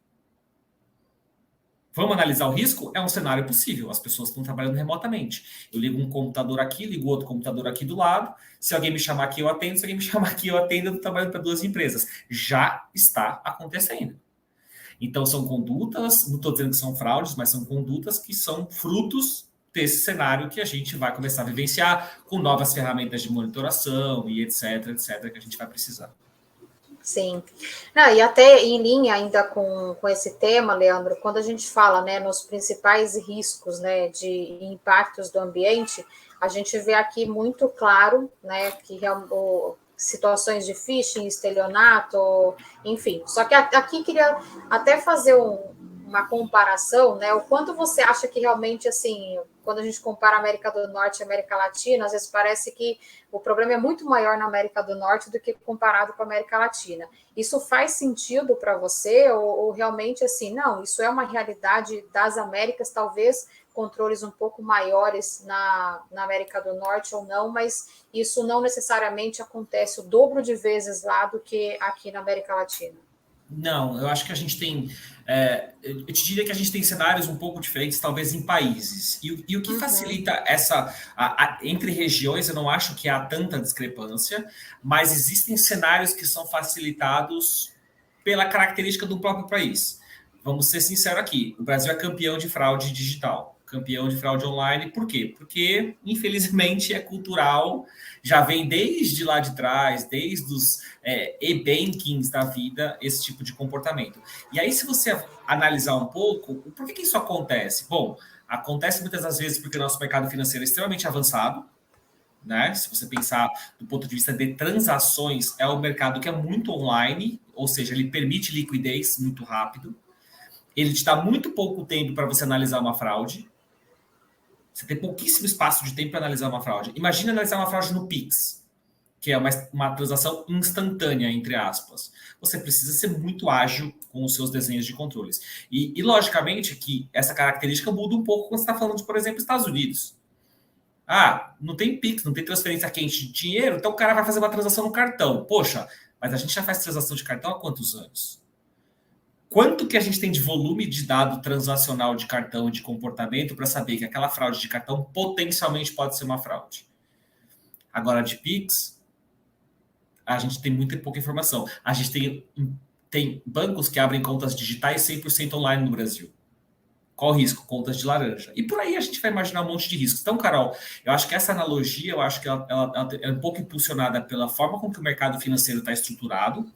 Vamos analisar o risco? É um cenário possível. As pessoas estão trabalhando remotamente. Eu ligo um computador aqui, ligo outro computador aqui do lado. Se alguém me chamar aqui, eu atendo. Se alguém me chamar aqui, eu atendo. Eu estou trabalhando para 2 empresas. Já está acontecendo. Então, são condutas, não estou dizendo que são fraudes, mas são condutas que são frutos desse cenário que a gente vai começar a vivenciar com novas ferramentas de monitoração e etc, que a gente vai precisar. Sim. Não, e até em linha ainda com esse tema, Leandro, quando a gente fala, né, nos principais riscos, né, de impactos do ambiente, a gente vê aqui muito claro, né, que situações de phishing, estelionato, enfim. Só que aqui queria até fazer uma comparação, né, o quanto você acha que realmente, assim, quando a gente compara a América do Norte e a América Latina, às vezes parece que o problema é muito maior na América do Norte do que comparado com a América Latina. Isso faz sentido para você? Ou realmente, assim, não, isso é uma realidade das Américas, talvez controles um pouco maiores na América do Norte ou não, mas isso não necessariamente acontece o dobro de vezes lá do que aqui na América Latina? Não, eu acho que a gente tem. Eu te diria que a gente tem cenários um pouco diferentes, talvez em países. E o que facilita essa. Entre regiões, eu não acho que há tanta discrepância, mas existem cenários que são facilitados pela característica do próprio país. Vamos ser sinceros aqui: o Brasil é campeão de fraude digital, campeão de fraude online. Por quê? Porque, infelizmente, é cultural, já vem desde lá de trás, desde os e-bankings da vida, esse tipo de comportamento. E aí, se você analisar um pouco, por que isso acontece? Bom, acontece muitas das vezes porque o nosso mercado financeiro é extremamente avançado, né? Se você pensar do ponto de vista de transações, é um mercado que é muito online, ou seja, ele permite liquidez muito rápido. Ele te dá muito pouco tempo para você analisar uma fraude. Você tem pouquíssimo espaço de tempo para analisar uma fraude. Imagina analisar uma fraude no Pix, que é uma transação instantânea, entre aspas. Você precisa ser muito ágil com os seus desenhos de controles. E logicamente, que essa característica muda um pouco quando você está falando de, por exemplo, Estados Unidos. Não tem Pix, não tem transferência quente de dinheiro, então o cara vai fazer uma transação no cartão. Poxa, mas a gente já faz transação de cartão há quantos anos? Quanto que a gente tem de volume de dado transacional de cartão e de comportamento para saber que aquela fraude de cartão potencialmente pode ser uma fraude? Agora, de Pix, a gente tem muita pouca informação. A gente tem bancos que abrem contas digitais 100% online no Brasil. Qual o risco? Contas de laranja. E por aí a gente vai imaginar um monte de riscos. Então, Carol, eu acho que essa analogia, eu acho que ela é um pouco impulsionada pela forma como que o mercado financeiro está estruturado.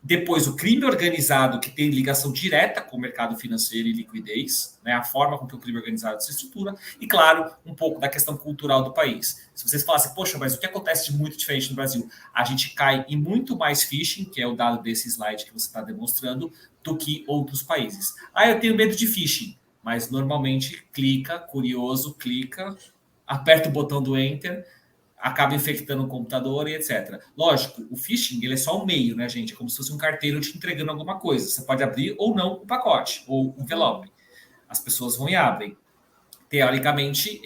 Depois, o crime organizado, que tem ligação direta com o mercado financeiro e liquidez, né? A forma com que o crime organizado se estrutura. E, claro, um pouco da questão cultural do país. Se vocês falassem, poxa, mas o que acontece de muito diferente no Brasil? A gente cai em muito mais phishing, que é o dado desse slide que você está demonstrando, do que outros países. Eu tenho medo de phishing. Mas, normalmente, curioso, aperta o botão do Enter, acaba infectando o computador e etc. Lógico, o phishing ele é só um meio, né, gente? É como se fosse um carteiro te entregando alguma coisa. Você pode abrir ou não o pacote, ou o envelope. As pessoas vão e abrem. Teoricamente,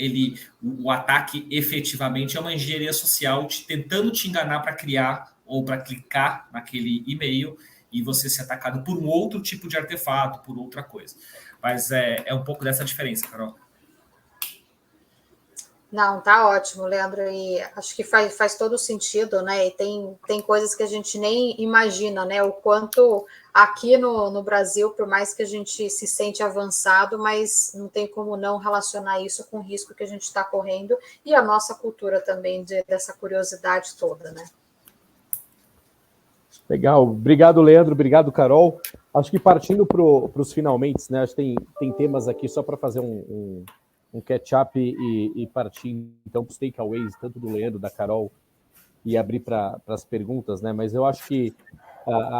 o ataque efetivamente é uma engenharia social tentando te enganar para criar ou para clicar naquele e-mail e você ser atacado por um outro tipo de artefato, por outra coisa. Mas é um pouco dessa diferença, Carol. Não, tá ótimo, Leandro, e acho que faz todo sentido, né? E tem coisas que a gente nem imagina, né? O quanto aqui no Brasil, por mais que a gente se sente avançado, mas não tem como não relacionar isso com o risco que a gente está correndo e a nossa cultura também dessa curiosidade toda, né? Legal, obrigado, Leandro, obrigado, Carol. Acho que partindo para os finalmente, né? Acho que tem temas aqui só para fazer um catch-up e partir, então, para os takeaways, tanto do Leandro, da Carol, e abrir para as perguntas, né? Mas eu acho que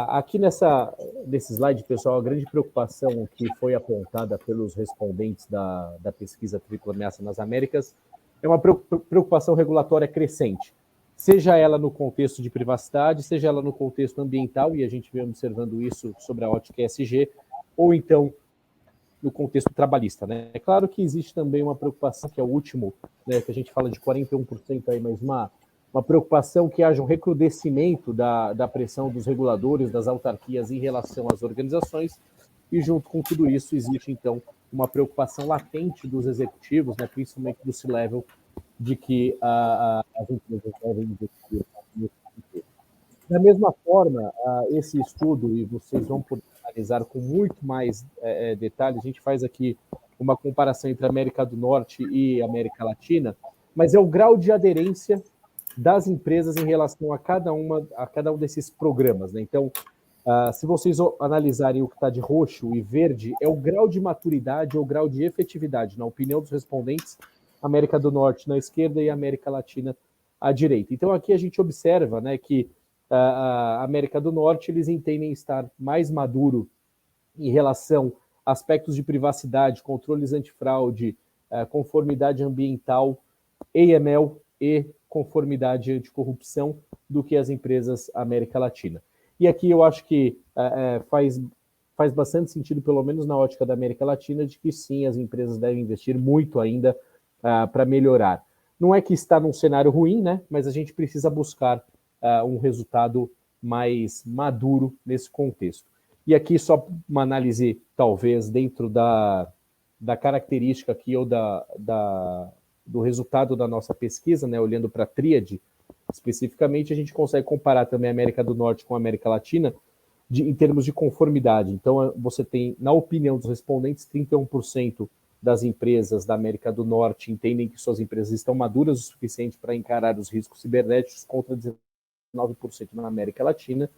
aqui nesse slide, pessoal, a grande preocupação que foi apontada pelos respondentes da pesquisa Tripla Ameaça nas Américas é uma preocupação regulatória crescente, seja ela no contexto de privacidade, seja ela no contexto ambiental, e a gente vem observando isso sobre a ótica ESG, ou então no contexto trabalhista, né? É claro que existe também uma preocupação, que é o último, né, que a gente fala de 41% aí, mas uma preocupação que haja um recrudescimento da pressão dos reguladores, das autarquias em relação às organizações, e junto com tudo isso existe, então, uma preocupação latente dos executivos, né, principalmente do C-Level, de que as empresas devem investir nesse sentido. Da mesma forma, esse estudo, e vocês vão poder analisar com muito mais detalhes, a gente faz aqui uma comparação entre a América do Norte e a América Latina, mas é o grau de aderência das empresas em relação a cada um desses programas, né? Então, se vocês analisarem o que está de roxo e verde, é o grau de maturidade ou grau de efetividade, na opinião dos respondentes, América do Norte na esquerda e América Latina à direita. Então, aqui a gente observa, né, que a América do Norte, eles entendem estar mais maduro em relação a aspectos de privacidade, controles antifraude, conformidade ambiental, AML e conformidade anticorrupção do que as empresas América Latina. E aqui eu acho que faz bastante sentido, pelo menos na ótica da América Latina, de que sim, as empresas devem investir muito ainda para melhorar. Não é que está num cenário ruim, né? Mas a gente precisa buscar um resultado mais maduro nesse contexto. E aqui só uma análise, talvez, dentro da característica aqui ou do resultado da nossa pesquisa, né? Olhando para a tríade, especificamente, a gente consegue comparar também a América do Norte com a América Latina em termos de conformidade. Então, você tem, na opinião dos respondentes, 31% das empresas da América do Norte entendem que suas empresas estão maduras o suficiente para encarar os riscos cibernéticos, contra 19% na América Latina,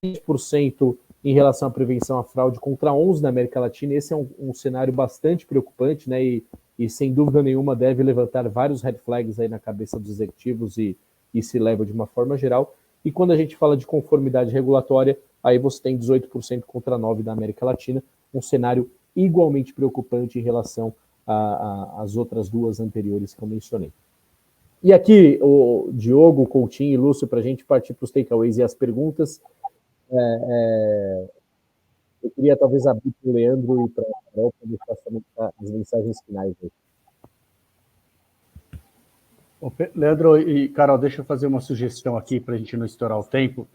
20% em relação à prevenção à fraude, contra 11% na América Latina. Esse é um cenário bastante preocupante, né? E sem dúvida nenhuma deve levantar vários red flags aí na cabeça dos executivos e se leva de uma forma geral. E quando a gente fala de conformidade regulatória, aí você tem 18% contra 9% da América Latina, um cenário igualmente preocupante em relação às outras duas anteriores que eu mencionei. E aqui, o Diogo, Coutinho e Lúcio, para a gente partir para os takeaways e as perguntas, eu queria talvez abrir para o Leandro e para a Carol para deixar as mensagens finais aí. Leandro e Carol, deixa eu fazer uma sugestão aqui para a gente não estourar o tempo.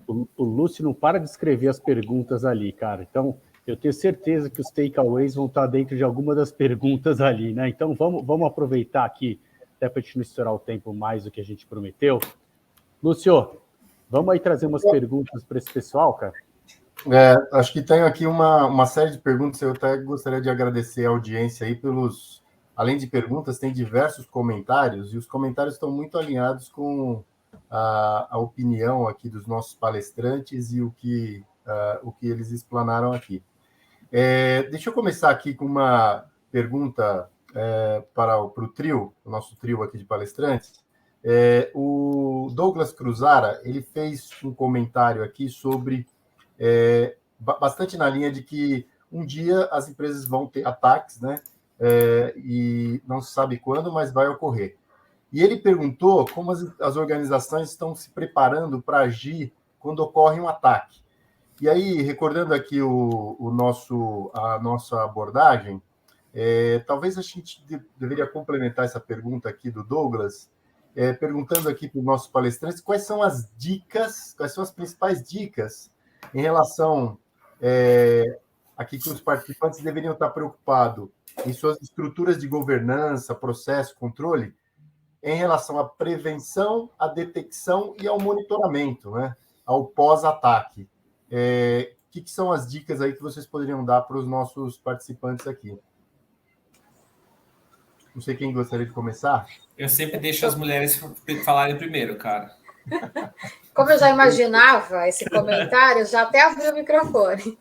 O Lúcio não para de escrever as perguntas ali, cara. Então, eu tenho certeza que os takeaways vão estar dentro de alguma das perguntas ali, né? Então, vamos aproveitar aqui, até para a gente não estourar o tempo mais do que a gente prometeu. Lúcio, vamos aí trazer umas perguntas para esse pessoal, cara? Acho que tenho aqui uma série de perguntas. Eu até gostaria de agradecer a audiência aí além de perguntas, tem diversos comentários, e os comentários estão muito alinhados com a opinião aqui dos nossos palestrantes e o que eles explanaram aqui. Deixa eu começar aqui com uma pergunta para o trio, o nosso trio aqui de palestrantes. O Douglas Cruzara, ele fez um comentário aqui sobre, bastante na linha de que um dia as empresas vão ter ataques, né? E não se sabe quando, mas vai ocorrer. E ele perguntou como as organizações estão se preparando para agir quando ocorre um ataque. E aí, recordando aqui a nossa abordagem, talvez a gente deveria complementar essa pergunta aqui do Douglas, perguntando aqui para os nossos palestrantes quais são as principais dicas em relação aqui que os participantes deveriam estar preocupados em suas estruturas de governança, processo, controle, em relação à prevenção, à detecção e ao monitoramento, né? Ao pós-ataque. Que são as dicas aí que vocês poderiam dar para os nossos participantes aqui? Não sei quem gostaria de começar. Eu sempre deixo as mulheres falarem primeiro, cara. Como eu já imaginava esse comentário, já até abri o microfone.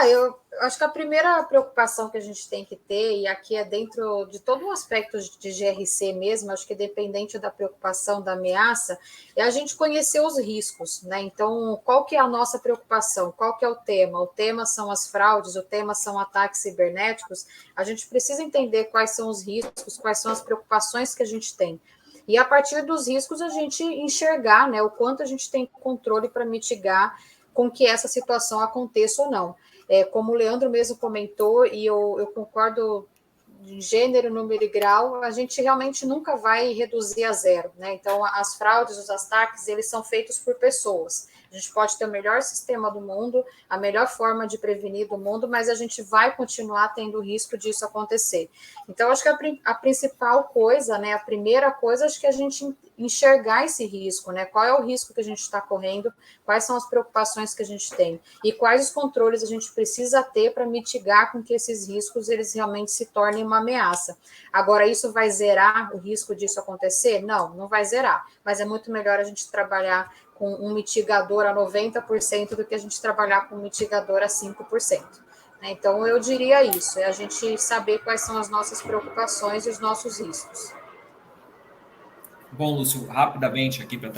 Eu acho que a primeira preocupação que a gente tem que ter, e aqui é dentro de todo o aspecto de GRC mesmo, acho que independente da preocupação, da ameaça, é a gente conhecer os riscos, né? Então, qual que é a nossa preocupação? Qual que é o tema? O tema são as fraudes, o tema são ataques cibernéticos. A gente precisa entender quais são os riscos, quais são as preocupações que a gente tem. E a partir dos riscos, a gente enxergar, né, o quanto a gente tem controle para mitigar com que essa situação aconteça ou não. Como o Leandro mesmo comentou, e eu concordo de gênero, número e grau, a gente realmente nunca vai reduzir a zero, né? Então, as fraudes, os ataques, eles são feitos por pessoas. A gente pode ter o melhor sistema do mundo, a melhor forma de prevenir do mundo, mas a gente vai continuar tendo o risco disso acontecer. Então, acho que a principal coisa, né, a primeira coisa, acho que a gente enxergar esse risco, né? Qual é o risco que a gente está correndo, quais são as preocupações que a gente tem e quais os controles a gente precisa ter para mitigar com que esses riscos eles realmente se tornem uma ameaça. Agora, isso vai zerar o risco disso acontecer? Não, não vai zerar, mas é muito melhor a gente trabalhar com um mitigador a 90% do que a gente trabalhar com um mitigador a 5%. Então, eu diria isso, é a gente saber quais são as nossas preocupações e os nossos riscos. Bom, Lúcio, rapidamente aqui para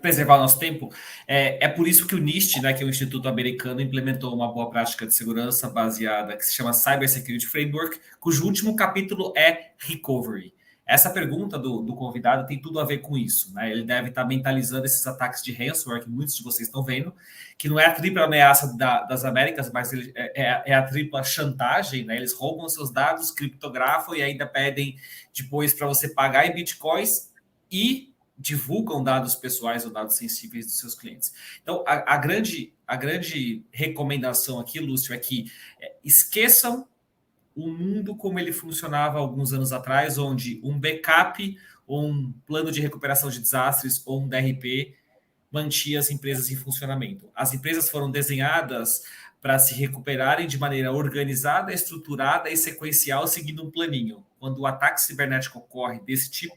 preservar o nosso tempo, é por isso que o NIST, né, que é o Instituto Americano, implementou uma boa prática de segurança baseada, que se chama Cyber Security Framework, cujo último capítulo é Recovery. Essa pergunta do convidado tem tudo a ver com isso, né? Ele deve estar mentalizando esses ataques de ransomware que muitos de vocês estão vendo, que não é a tripla ameaça das Américas, mas é a tripla chantagem, né? Eles roubam seus dados, criptografam e ainda pedem depois para você pagar em bitcoins e divulgam dados pessoais ou dados sensíveis dos seus clientes. Então, a grande recomendação aqui, Lúcio, é que esqueçam o mundo como ele funcionava alguns anos atrás, onde um backup ou um plano de recuperação de desastres ou um DRP mantinha as empresas em funcionamento. As empresas foram desenhadas para se recuperarem de maneira organizada, estruturada e sequencial, seguindo um planinho. Quando o ataque cibernético ocorre desse tipo,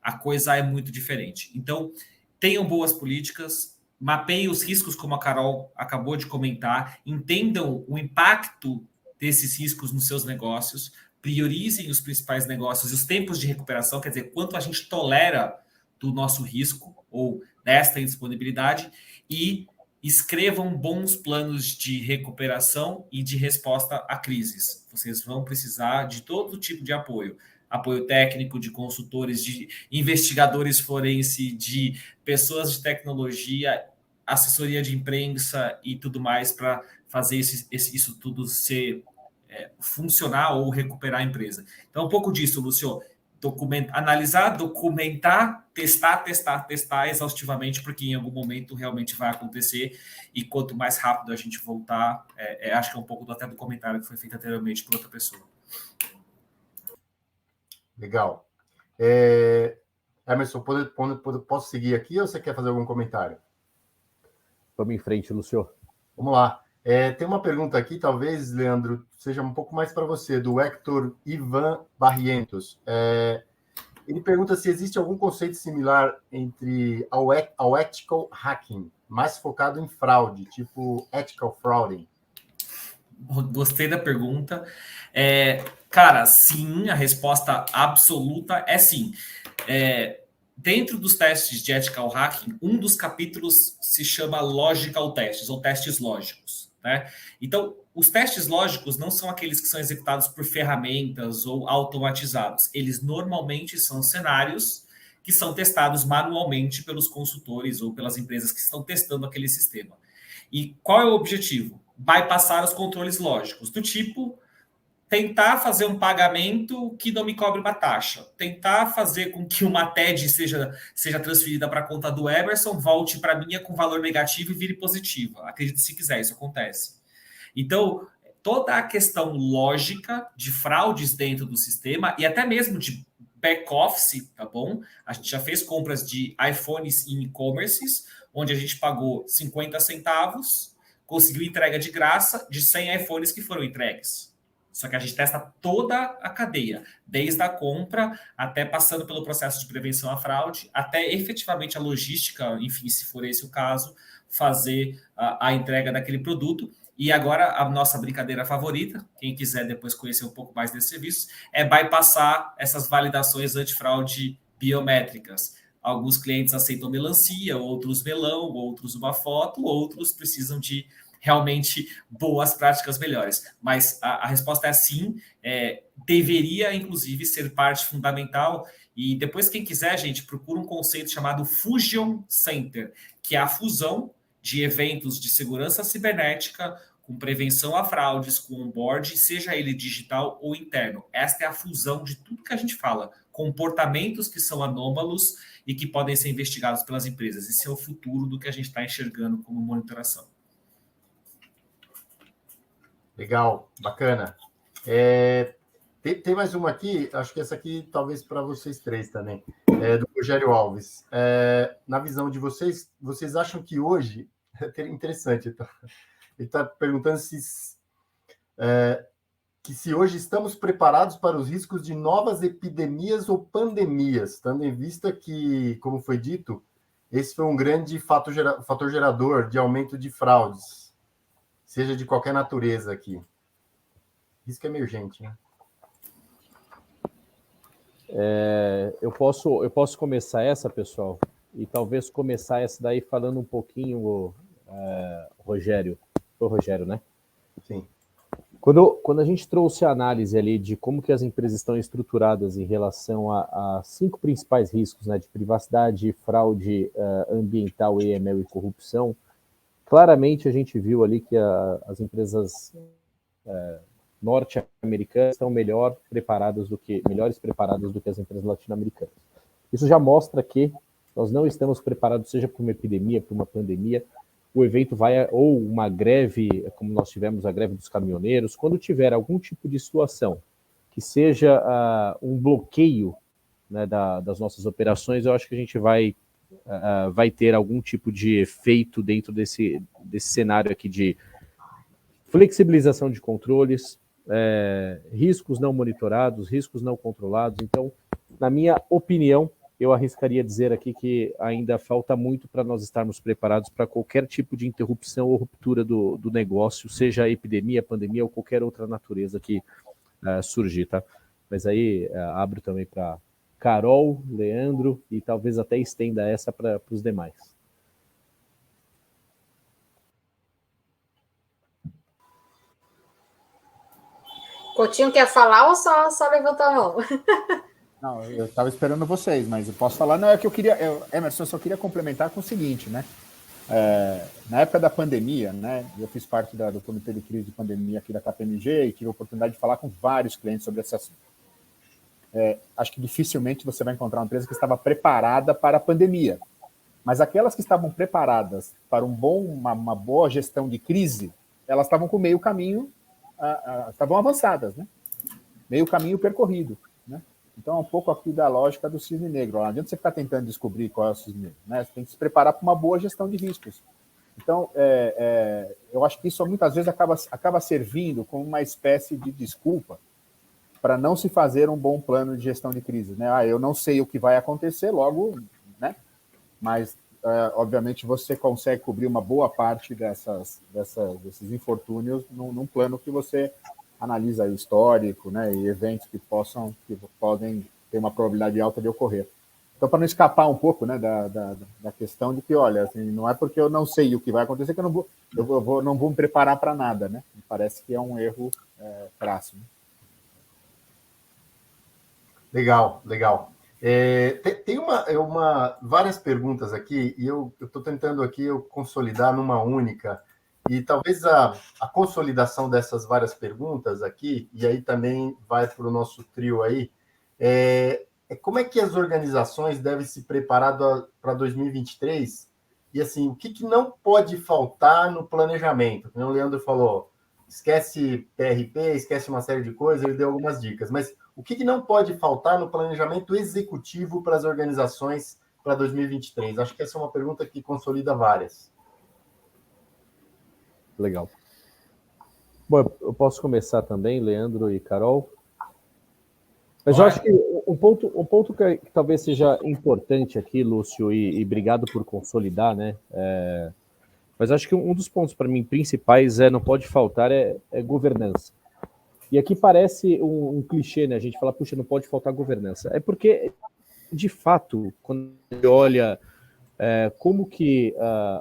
a coisa é muito diferente. Então, tenham boas políticas, mapeiem os riscos, como a Carol acabou de comentar, entendam o impacto desses riscos nos seus negócios, priorizem os principais negócios e os tempos de recuperação, quer dizer, quanto a gente tolera do nosso risco ou desta indisponibilidade, e escrevam bons planos de recuperação e de resposta a crises. Vocês vão precisar de todo tipo de apoio técnico, de consultores, de investigadores forenses, de pessoas de tecnologia, assessoria de imprensa e tudo mais para fazer isso tudo funcionar ou recuperar a empresa. Então, um pouco disso, Lúcio. Analisar, documentar, testar exaustivamente, porque em algum momento realmente vai acontecer, e quanto mais rápido a gente voltar, acho que é um pouco até do comentário que foi feito anteriormente por outra pessoa. Legal. Emerson, posso seguir aqui ou você quer fazer algum comentário? Vamos em frente, Lúcio. Vamos lá. Tem uma pergunta aqui, talvez, Leandro, seja um pouco mais para você, do Hector Ivan Barrientos. Ele pergunta se existe algum conceito similar ao ethical hacking, mais focado em fraude, tipo ethical frauding. Gostei da pergunta. Cara, sim, a resposta absoluta é sim. Dentro dos testes de ethical hacking, um dos capítulos se chama logical testes, ou testes lógicos, né? Então, os testes lógicos não são aqueles que são executados por ferramentas ou automatizados. Eles normalmente são cenários que são testados manualmente pelos consultores ou pelas empresas que estão testando aquele sistema. E qual é o objetivo? Bypassar os controles lógicos, do tipo tentar fazer um pagamento que não me cobre uma taxa, tentar fazer com que uma TED seja transferida para a conta do Emerson, volte para a minha com valor negativo e vire positiva. Acredite se quiser, isso acontece. Então, toda a questão lógica de fraudes dentro do sistema e até mesmo de back-office, tá bom? A gente já fez compras de iPhones em e-commerces, onde a gente pagou 50 centavos, conseguiu entrega de graça de 100 iPhones que foram entregues. Só que a gente testa toda a cadeia, desde a compra até passando pelo processo de prevenção à fraude, até efetivamente a logística, enfim, se for esse o caso, fazer a entrega daquele produto. E agora a nossa brincadeira favorita, quem quiser depois conhecer um pouco mais desse serviço, é bypassar essas validações antifraude biométricas. Alguns clientes aceitam melancia, outros melão, outros uma foto, outros precisam de realmente boas práticas melhores. Mas a resposta é sim, deveria, inclusive, ser parte fundamental. E depois, quem quiser, gente, procura um conceito chamado Fusion Center, que é a fusão de eventos de segurança cibernética com prevenção a fraudes, com onboard, seja ele digital ou interno. Esta é a fusão de tudo que a gente fala. Comportamentos que são anômalos e que podem ser investigados pelas empresas. Esse é o futuro do que a gente está enxergando como monitoração. Legal, bacana. Tem mais uma aqui, acho que essa aqui talvez para vocês três também. do Rogério Alves. Na visão de vocês, vocês acham que hoje... É interessante, ele está perguntando se hoje estamos preparados para os riscos de novas epidemias ou pandemias, tendo em vista que, como foi dito, esse foi um grande fator gerador de aumento de fraudes, seja de qualquer natureza aqui. Risco emergente, né? Eu posso começar essa, pessoal, e talvez começar essa daí falando um pouquinho, Rogério. Foi o Rogério, né? Sim. Quando a gente trouxe a análise ali de como que as empresas estão estruturadas em relação a 5 principais riscos, né, de privacidade, fraude ambiental, EML e corrupção, claramente a gente viu ali que as empresas norte-americanas estão melhores preparadas do que as empresas latino-americanas. Isso já mostra que nós não estamos preparados, seja para uma epidemia, para uma pandemia, o evento vai, ou uma greve, como nós tivemos a greve dos caminhoneiros, quando tiver algum tipo de situação que seja um bloqueio, né, das nossas operações, eu acho que a gente vai ter algum tipo de efeito dentro desse cenário aqui de flexibilização de controles, riscos não monitorados, riscos não controlados. Então, na minha opinião, eu arriscaria dizer aqui que ainda falta muito para nós estarmos preparados para qualquer tipo de interrupção ou ruptura do negócio, seja epidemia, pandemia ou qualquer outra natureza que surgir, tá? Mas aí abro também para Carol, Leandro e talvez até estenda essa para os demais. Coutinho quer falar ou só levantar a mão? Não, eu estava esperando vocês, mas eu posso falar. Não, é que eu queria, Emerson, eu só queria complementar com o seguinte, né? Na época da pandemia, né? Eu fiz parte do Comitê de Crise de Pandemia aqui da KPMG e tive a oportunidade de falar com vários clientes sobre esse assunto. Acho que dificilmente você vai encontrar uma empresa que estava preparada para a pandemia, mas aquelas que estavam preparadas para uma boa gestão de crise, elas estavam com meio caminho, estavam avançadas, né? Meio caminho percorrido, né? Então, é um pouco aqui da lógica do cisne negro. Não adianta você ficar tentando descobrir qual é o cisne negro, né? Você tem que se preparar para uma boa gestão de riscos. Então, eu acho que isso muitas vezes acaba servindo como uma espécie de desculpa para não se fazer um bom plano de gestão de crise, né? Eu não sei o que vai acontecer, logo, né? Mas, obviamente, você consegue cobrir uma boa parte desses infortúnios num plano que você analisa o histórico, né, e eventos que podem ter uma probabilidade alta de ocorrer. Então, para não escapar um pouco, né, da questão de que, olha, assim, não é porque eu não sei o que vai acontecer que eu não vou me preparar para nada, né? Me parece que é um erro crasso. Né? Legal. Tem várias perguntas aqui e eu estou tentando aqui consolidar numa única. E talvez a consolidação dessas várias perguntas aqui, e aí também vai para o nosso trio aí, como é que as organizações devem se preparar para 2023? E assim, o que não pode faltar no planejamento? Como o Leandro falou, esquece PRP, esquece uma série de coisas, ele deu algumas dicas, mas o que não pode faltar no planejamento executivo para as organizações para 2023? Acho que essa é uma pergunta que consolida várias. Legal. Bom, eu posso começar também, Leandro e Carol. Mas eu acho que um ponto que talvez seja importante aqui, Lúcio, e obrigado por consolidar, né? Mas acho que um dos pontos, para mim, principais não pode faltar é governança. E aqui parece um clichê, né? A gente fala, puxa, não pode faltar governança. É porque, de fato, quando você olha como que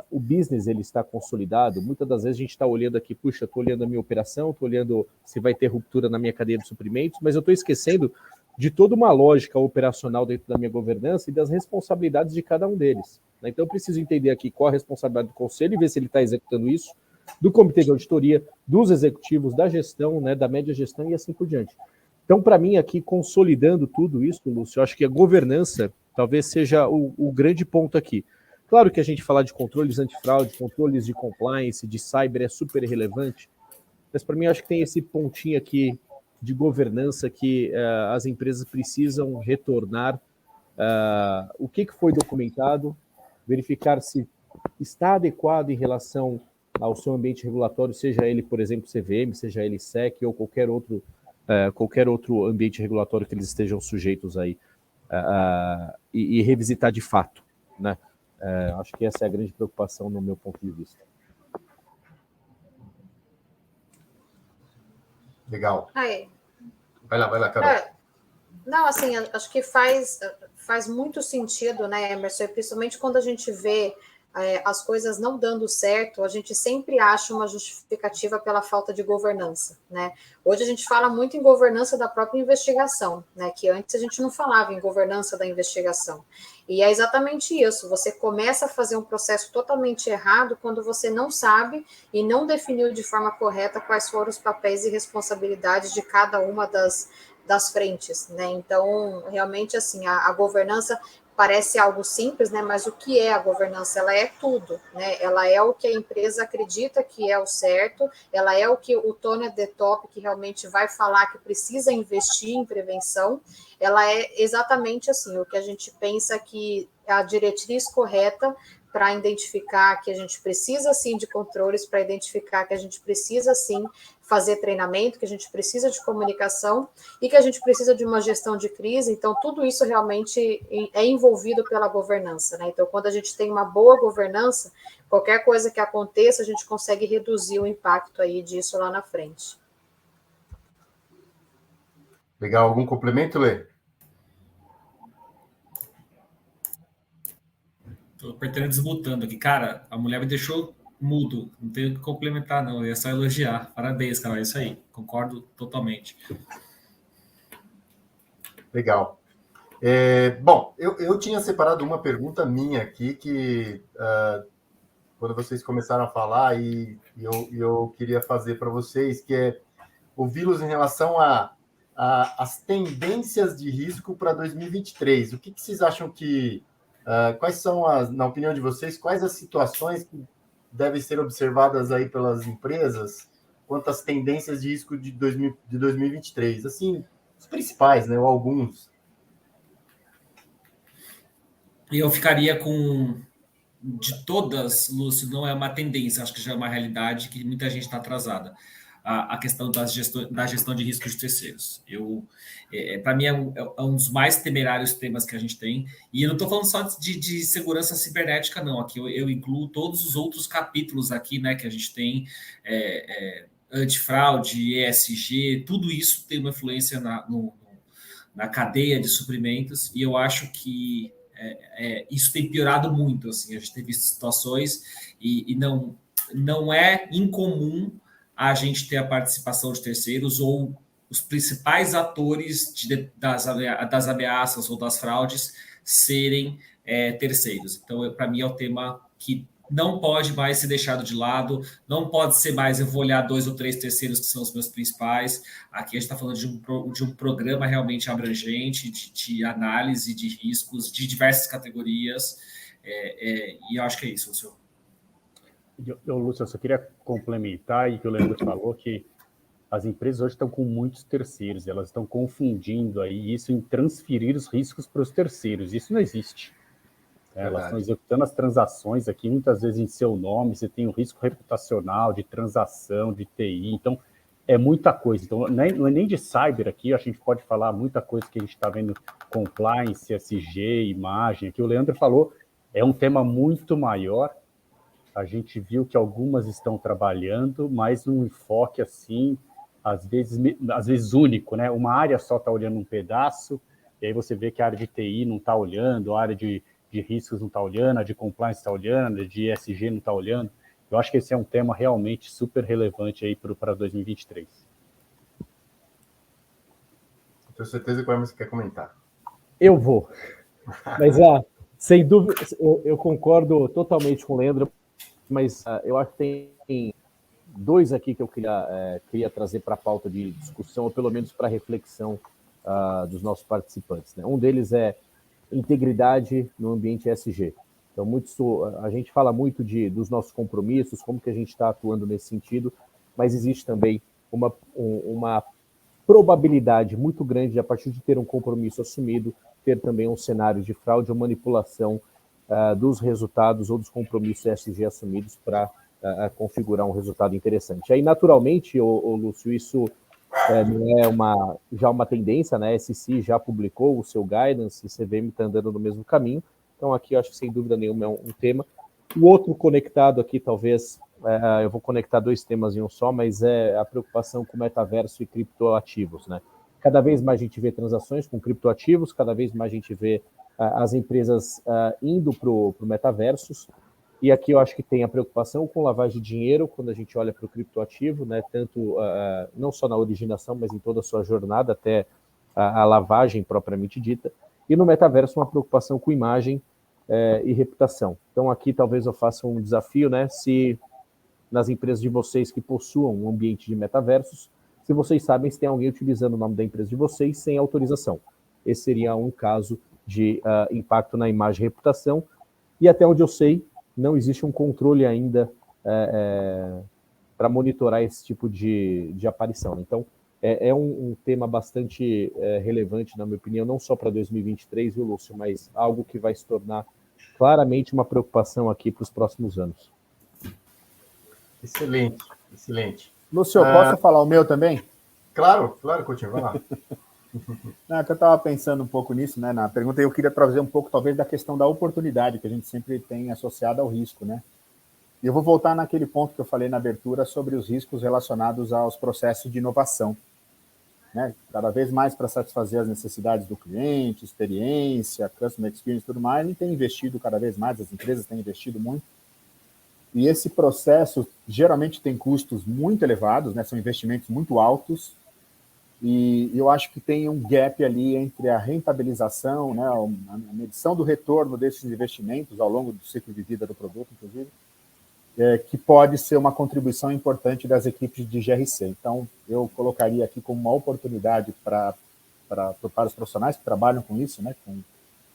o business ele está consolidado, muitas das vezes a gente está olhando aqui, puxa, estou olhando a minha operação, estou olhando se vai ter ruptura na minha cadeia de suprimentos, mas eu estou esquecendo de toda uma lógica operacional dentro da minha governança e das responsabilidades de cada um deles. Né? Então eu preciso entender aqui qual a responsabilidade do conselho e ver se ele está executando isso, do comitê de auditoria, dos executivos, da gestão, né, da média gestão e assim por diante. Então, para mim, aqui, consolidando tudo isso, Lúcio, eu acho que a governança talvez seja o grande ponto aqui. Claro que a gente falar de controles antifraude, controles de compliance, de cyber é super relevante, mas para mim acho que tem esse pontinho aqui de governança que as empresas precisam retornar o que foi documentado, verificar se está adequado em relação ao seu ambiente regulatório, seja ele, por exemplo, CVM, seja ele SEC ou qualquer outro ambiente regulatório que eles estejam sujeitos aí, e revisitar de fato, né? Acho que essa é a grande preocupação no meu ponto de vista. Legal. Aí. Vai lá, Carol. Não, assim, acho que faz muito sentido, né, Emerson? Principalmente quando a gente vê as coisas não dando certo, a gente sempre acha uma justificativa pela falta de governança, né? Hoje a gente fala muito em governança da própria investigação, né? Que antes a gente não falava em governança da investigação. E é exatamente isso, você começa a fazer um processo totalmente errado quando você não sabe e não definiu de forma correta quais foram os papéis e responsabilidades de cada uma das frentes, né? Então, realmente, assim, a governança parece algo simples, né? Mas o que é a governança? Ela é tudo, né? Ela é o que a empresa acredita que é o certo, ela é o que o Tony the Top, que realmente vai falar que precisa investir em prevenção, ela é exatamente assim, o que a gente pensa que é a diretriz correta para identificar que a gente precisa, sim, de controles, para identificar que a gente precisa, sim, fazer treinamento, que a gente precisa de comunicação e que a gente precisa de uma gestão de crise. Então, tudo isso realmente é envolvido pela governança, né? Então, quando a gente tem uma boa governança, qualquer coisa que aconteça, a gente consegue reduzir o impacto aí disso lá na frente. Legal. Algum complemento, Lê? Tô apertando e desmutando aqui. Cara, a mulher me deixou mudo. Não tenho o que complementar, não. É só elogiar. Parabéns, cara. É isso aí. Concordo totalmente. Legal. Bom, eu tinha separado uma pergunta minha aqui que quando vocês começaram a falar e eu queria fazer para vocês, que é ouvi-los em relação às tendências de risco para 2023. O que vocês acham que... quais são, na opinião de vocês, quais as situações que devem ser observadas aí pelas empresas quanto às tendências de risco de 2023? Assim, os principais, né, ou alguns. E eu ficaria com... De todas, Lúcio, não é uma tendência, acho que já é uma realidade que muita gente está atrasada. A questão da gestão de riscos de terceiros. Para mim, é um dos mais temerários temas que a gente tem. E eu não estou falando só de segurança cibernética, não. Aqui eu incluo todos os outros capítulos aqui, né, que a gente tem, antifraude, ESG, tudo isso tem uma influência na cadeia de suprimentos. E eu acho que isso tem piorado muito. Assim, a gente tem visto situações e não é incomum a gente ter a participação de terceiros ou os principais atores das ameaças ou das fraudes serem terceiros. Então, para mim, é o tema que não pode mais ser deixado de lado, não pode ser mais, eu vou olhar 2 ou 3 terceiros que são os meus principais. Aqui a gente está falando de um programa realmente abrangente, de análise de riscos, de diversas categorias, e eu acho que é isso, senhor. Lúcio, eu só queria complementar e que o Leandro falou que as empresas hoje estão com muitos terceiros, elas estão confundindo aí isso em transferir os riscos para os terceiros. Isso não existe. Elas estão executando as transações aqui, muitas vezes em seu nome, você tem o risco reputacional, de transação, de TI, então é muita coisa. Então, não é nem de cyber aqui, a gente pode falar muita coisa que a gente está vendo, compliance, SG, imagem, aqui o Leandro falou, é um tema muito maior. A gente viu que algumas estão trabalhando, mas num enfoque assim, às vezes único, né? Uma área só está olhando um pedaço, e aí você vê que a área de TI não está olhando, a área de riscos não está olhando, a de compliance está olhando, a de ESG não está olhando. Eu acho que esse é um tema realmente super relevante aí para 2023. Tenho certeza que o Emerson quer comentar. Eu vou. Mas, sem dúvida, eu concordo totalmente com o Leandro, mas eu acho que tem 2 aqui que eu queria trazer para a pauta de discussão, ou pelo menos para a reflexão dos nossos participantes, né? Um deles é integridade no ambiente ESG. Então, a gente fala muito dos nossos compromissos, como que a gente está atuando nesse sentido, mas existe também uma probabilidade muito grande de, a partir de ter um compromisso assumido, ter também um cenário de fraude ou manipulação dos resultados ou dos compromissos ESG assumidos para configurar um resultado interessante. Aí, naturalmente, Lúcio, isso não é já uma tendência, né? A SEC já publicou o seu guidance, e CVM está andando no mesmo caminho, então aqui eu acho que sem dúvida nenhuma é um tema. O outro conectado aqui, talvez, eu vou conectar dois temas em um só, mas é a preocupação com metaverso e criptoativos, né? Cada vez mais a gente vê transações com criptoativos, cada vez mais a gente vê as empresas indo para o metaversos, e aqui eu acho que tem a preocupação com lavagem de dinheiro, quando a gente olha para o criptoativo, né? Tanto não só na originação, mas em toda a sua jornada até a lavagem propriamente dita, e no metaverso uma preocupação com imagem e reputação. Então aqui talvez eu faça um desafio, né? Se nas empresas de vocês que possuam um ambiente de metaversos, se vocês sabem se tem alguém utilizando o nome da empresa de vocês sem autorização. Esse seria um caso de impacto na imagem e reputação, e até onde eu sei, não existe um controle ainda para monitorar esse tipo de aparição. Então, é um tema bastante relevante, na minha opinião, não só para 2023, viu, Lúcio, mas algo que vai se tornar claramente uma preocupação aqui para os próximos anos. Excelente, excelente. Lúcio, posso falar o meu também? Claro, Coutinho, vai lá. Não, que eu estava pensando um pouco nisso, né, na pergunta, e eu queria trazer um pouco, talvez, da questão da oportunidade, que a gente sempre tem associada ao risco, né? E eu vou voltar naquele ponto que eu falei na abertura sobre os riscos relacionados aos processos de inovação, né? Cada vez mais para satisfazer as necessidades do cliente, experiência, customer experience e tudo mais, a gente tem investido cada vez mais, as empresas têm investido muito, e esse processo geralmente tem custos muito elevados, né? São investimentos muito altos, e eu acho que tem um gap ali entre a rentabilização, né, a medição do retorno desses investimentos ao longo do ciclo de vida do produto, inclusive, que pode ser uma contribuição importante das equipes de GRC. Então, eu colocaria aqui como uma oportunidade para os profissionais que trabalham com isso, né,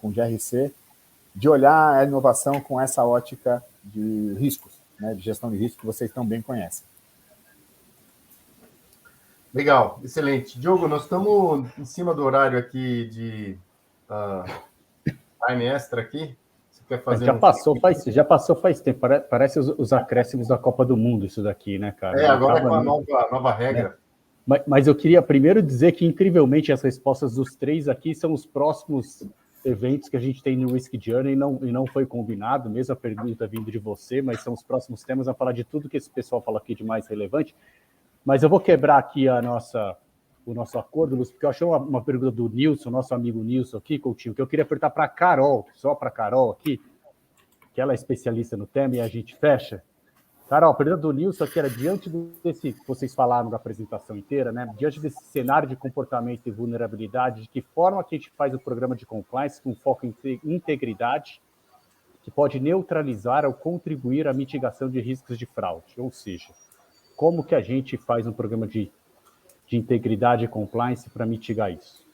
com GRC, de olhar a inovação com essa ótica de riscos, né, de gestão de risco que vocês também conhecem. Legal, excelente. Diogo, nós estamos em cima do horário aqui de time extra aqui. Você quer fazer já passou faz tempo. Parece os acréscimos da Copa do Mundo isso daqui, né, cara? Agora com a nova regra. Mas eu queria primeiro dizer que, incrivelmente, as respostas dos três aqui são os próximos eventos que a gente tem no Risk Journey, e não foi combinado, mesmo a pergunta vindo de você, mas são os próximos temas a falar de tudo que esse pessoal fala aqui de mais relevante. Mas eu vou quebrar aqui o nosso acordo, Lúcio, porque eu achei uma pergunta do Nilson, nosso amigo Nilson aqui, Coutinho, que eu queria apertar para a Carol, só para a Carol aqui, que ela é especialista no tema, e a gente fecha. Carol, a pergunta do Nilson aqui era, diante desse que vocês falaram da apresentação inteira, né? Diante desse cenário de comportamento e vulnerabilidade, de que forma que a gente faz o programa de compliance com foco em integridade, que pode neutralizar ou contribuir à mitigação de riscos de fraude? Ou seja, como que a gente faz um programa de integridade e compliance para mitigar isso?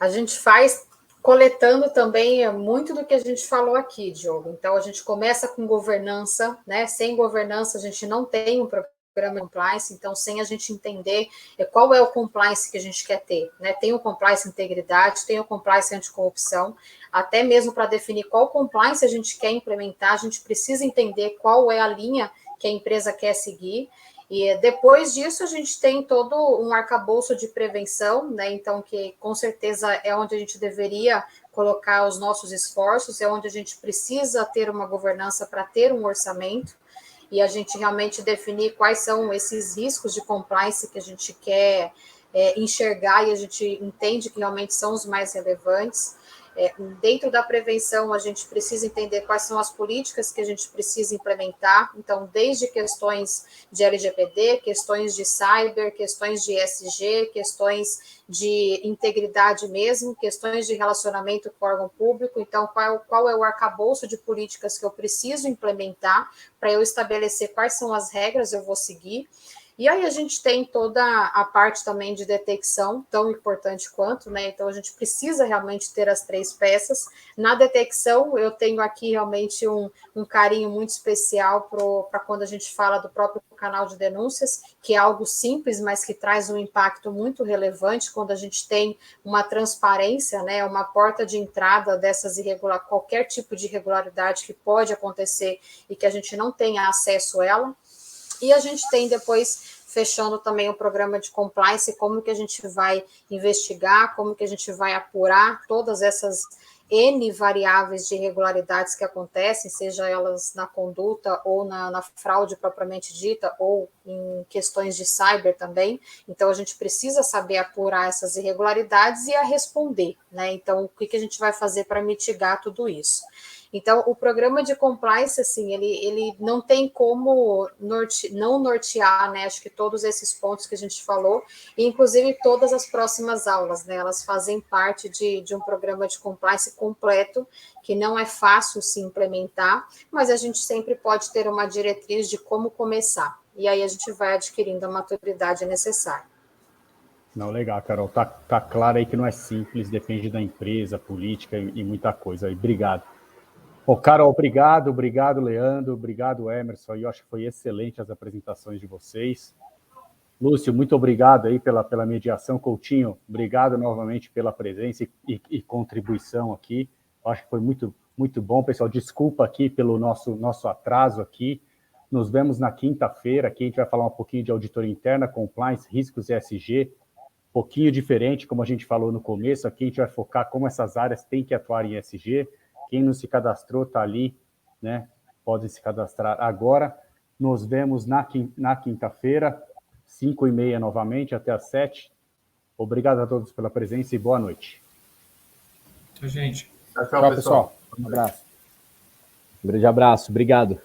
A gente faz coletando também muito do que a gente falou aqui, Diogo. Então, a gente começa com governança, né? Sem governança, a gente não tem um programa de compliance, então, sem a gente entender qual é o compliance que a gente quer ter, né? Tem o compliance integridade, tem o compliance anticorrupção, até mesmo para definir qual compliance a gente quer implementar, a gente precisa entender qual é a linha que a empresa quer seguir, e depois disso a gente tem todo um arcabouço de prevenção, né? Então, que com certeza é onde a gente deveria colocar os nossos esforços, é onde a gente precisa ter uma governança para ter um orçamento, e a gente realmente definir quais são esses riscos de compliance que a gente quer enxergar, e a gente entende que realmente são os mais relevantes. Dentro da prevenção, a gente precisa entender quais são as políticas que a gente precisa implementar. Então, desde questões de LGPD, questões de cyber, questões de ESG, questões de integridade mesmo, questões de relacionamento com o órgão público. Então, qual é o arcabouço de políticas que eu preciso implementar para eu estabelecer quais são as regras que eu vou seguir. E aí a gente tem toda a parte também de detecção, tão importante quanto, né? Então a gente precisa realmente ter as 3 peças. Na detecção, eu tenho aqui realmente um carinho muito especial para quando a gente fala do próprio canal de denúncias, que é algo simples, mas que traz um impacto muito relevante quando a gente tem uma transparência, né? Uma porta de entrada dessas qualquer tipo de irregularidade que pode acontecer e que a gente não tenha acesso a ela. E a gente tem depois, fechando também o programa de compliance, como que a gente vai investigar, como que a gente vai apurar todas essas N variáveis de irregularidades que acontecem, seja elas na conduta ou na fraude propriamente dita, ou em questões de cyber também. Então, a gente precisa saber apurar essas irregularidades e a responder, né? Então, o que a gente vai fazer para mitigar tudo isso? Então, o programa de compliance, assim, ele não tem como não nortear, né? Acho que todos esses pontos que a gente falou, e inclusive todas as próximas aulas, né? Elas fazem parte de um programa de compliance completo, que não é fácil se implementar, mas a gente sempre pode ter uma diretriz de como começar. E aí a gente vai adquirindo a maturidade necessária. Não, legal, Carol. Tá claro aí que não é simples, depende da empresa, política e muita coisa. Aí, obrigado. Bom, Carol, obrigado, Leandro, obrigado, Emerson. Eu acho que foi excelente as apresentações de vocês. Lúcio, muito obrigado aí pela mediação. Coutinho, obrigado novamente pela presença e contribuição aqui. Eu acho que foi muito, muito bom, pessoal. Desculpa aqui pelo nosso atraso aqui. Nos vemos na quinta-feira. Aqui a gente vai falar um pouquinho de auditoria interna, compliance, riscos ESG. Um pouquinho diferente, como a gente falou no começo. Aqui a gente vai focar como essas áreas têm que atuar em ESG. Quem não se cadastrou está ali, né? Pode se cadastrar agora. Nos vemos na quinta-feira, 5h30 novamente, até às 7h. Obrigado a todos pela presença e boa noite. Tchau, gente. Tchau, pessoal. Um abraço. Um grande abraço, obrigado.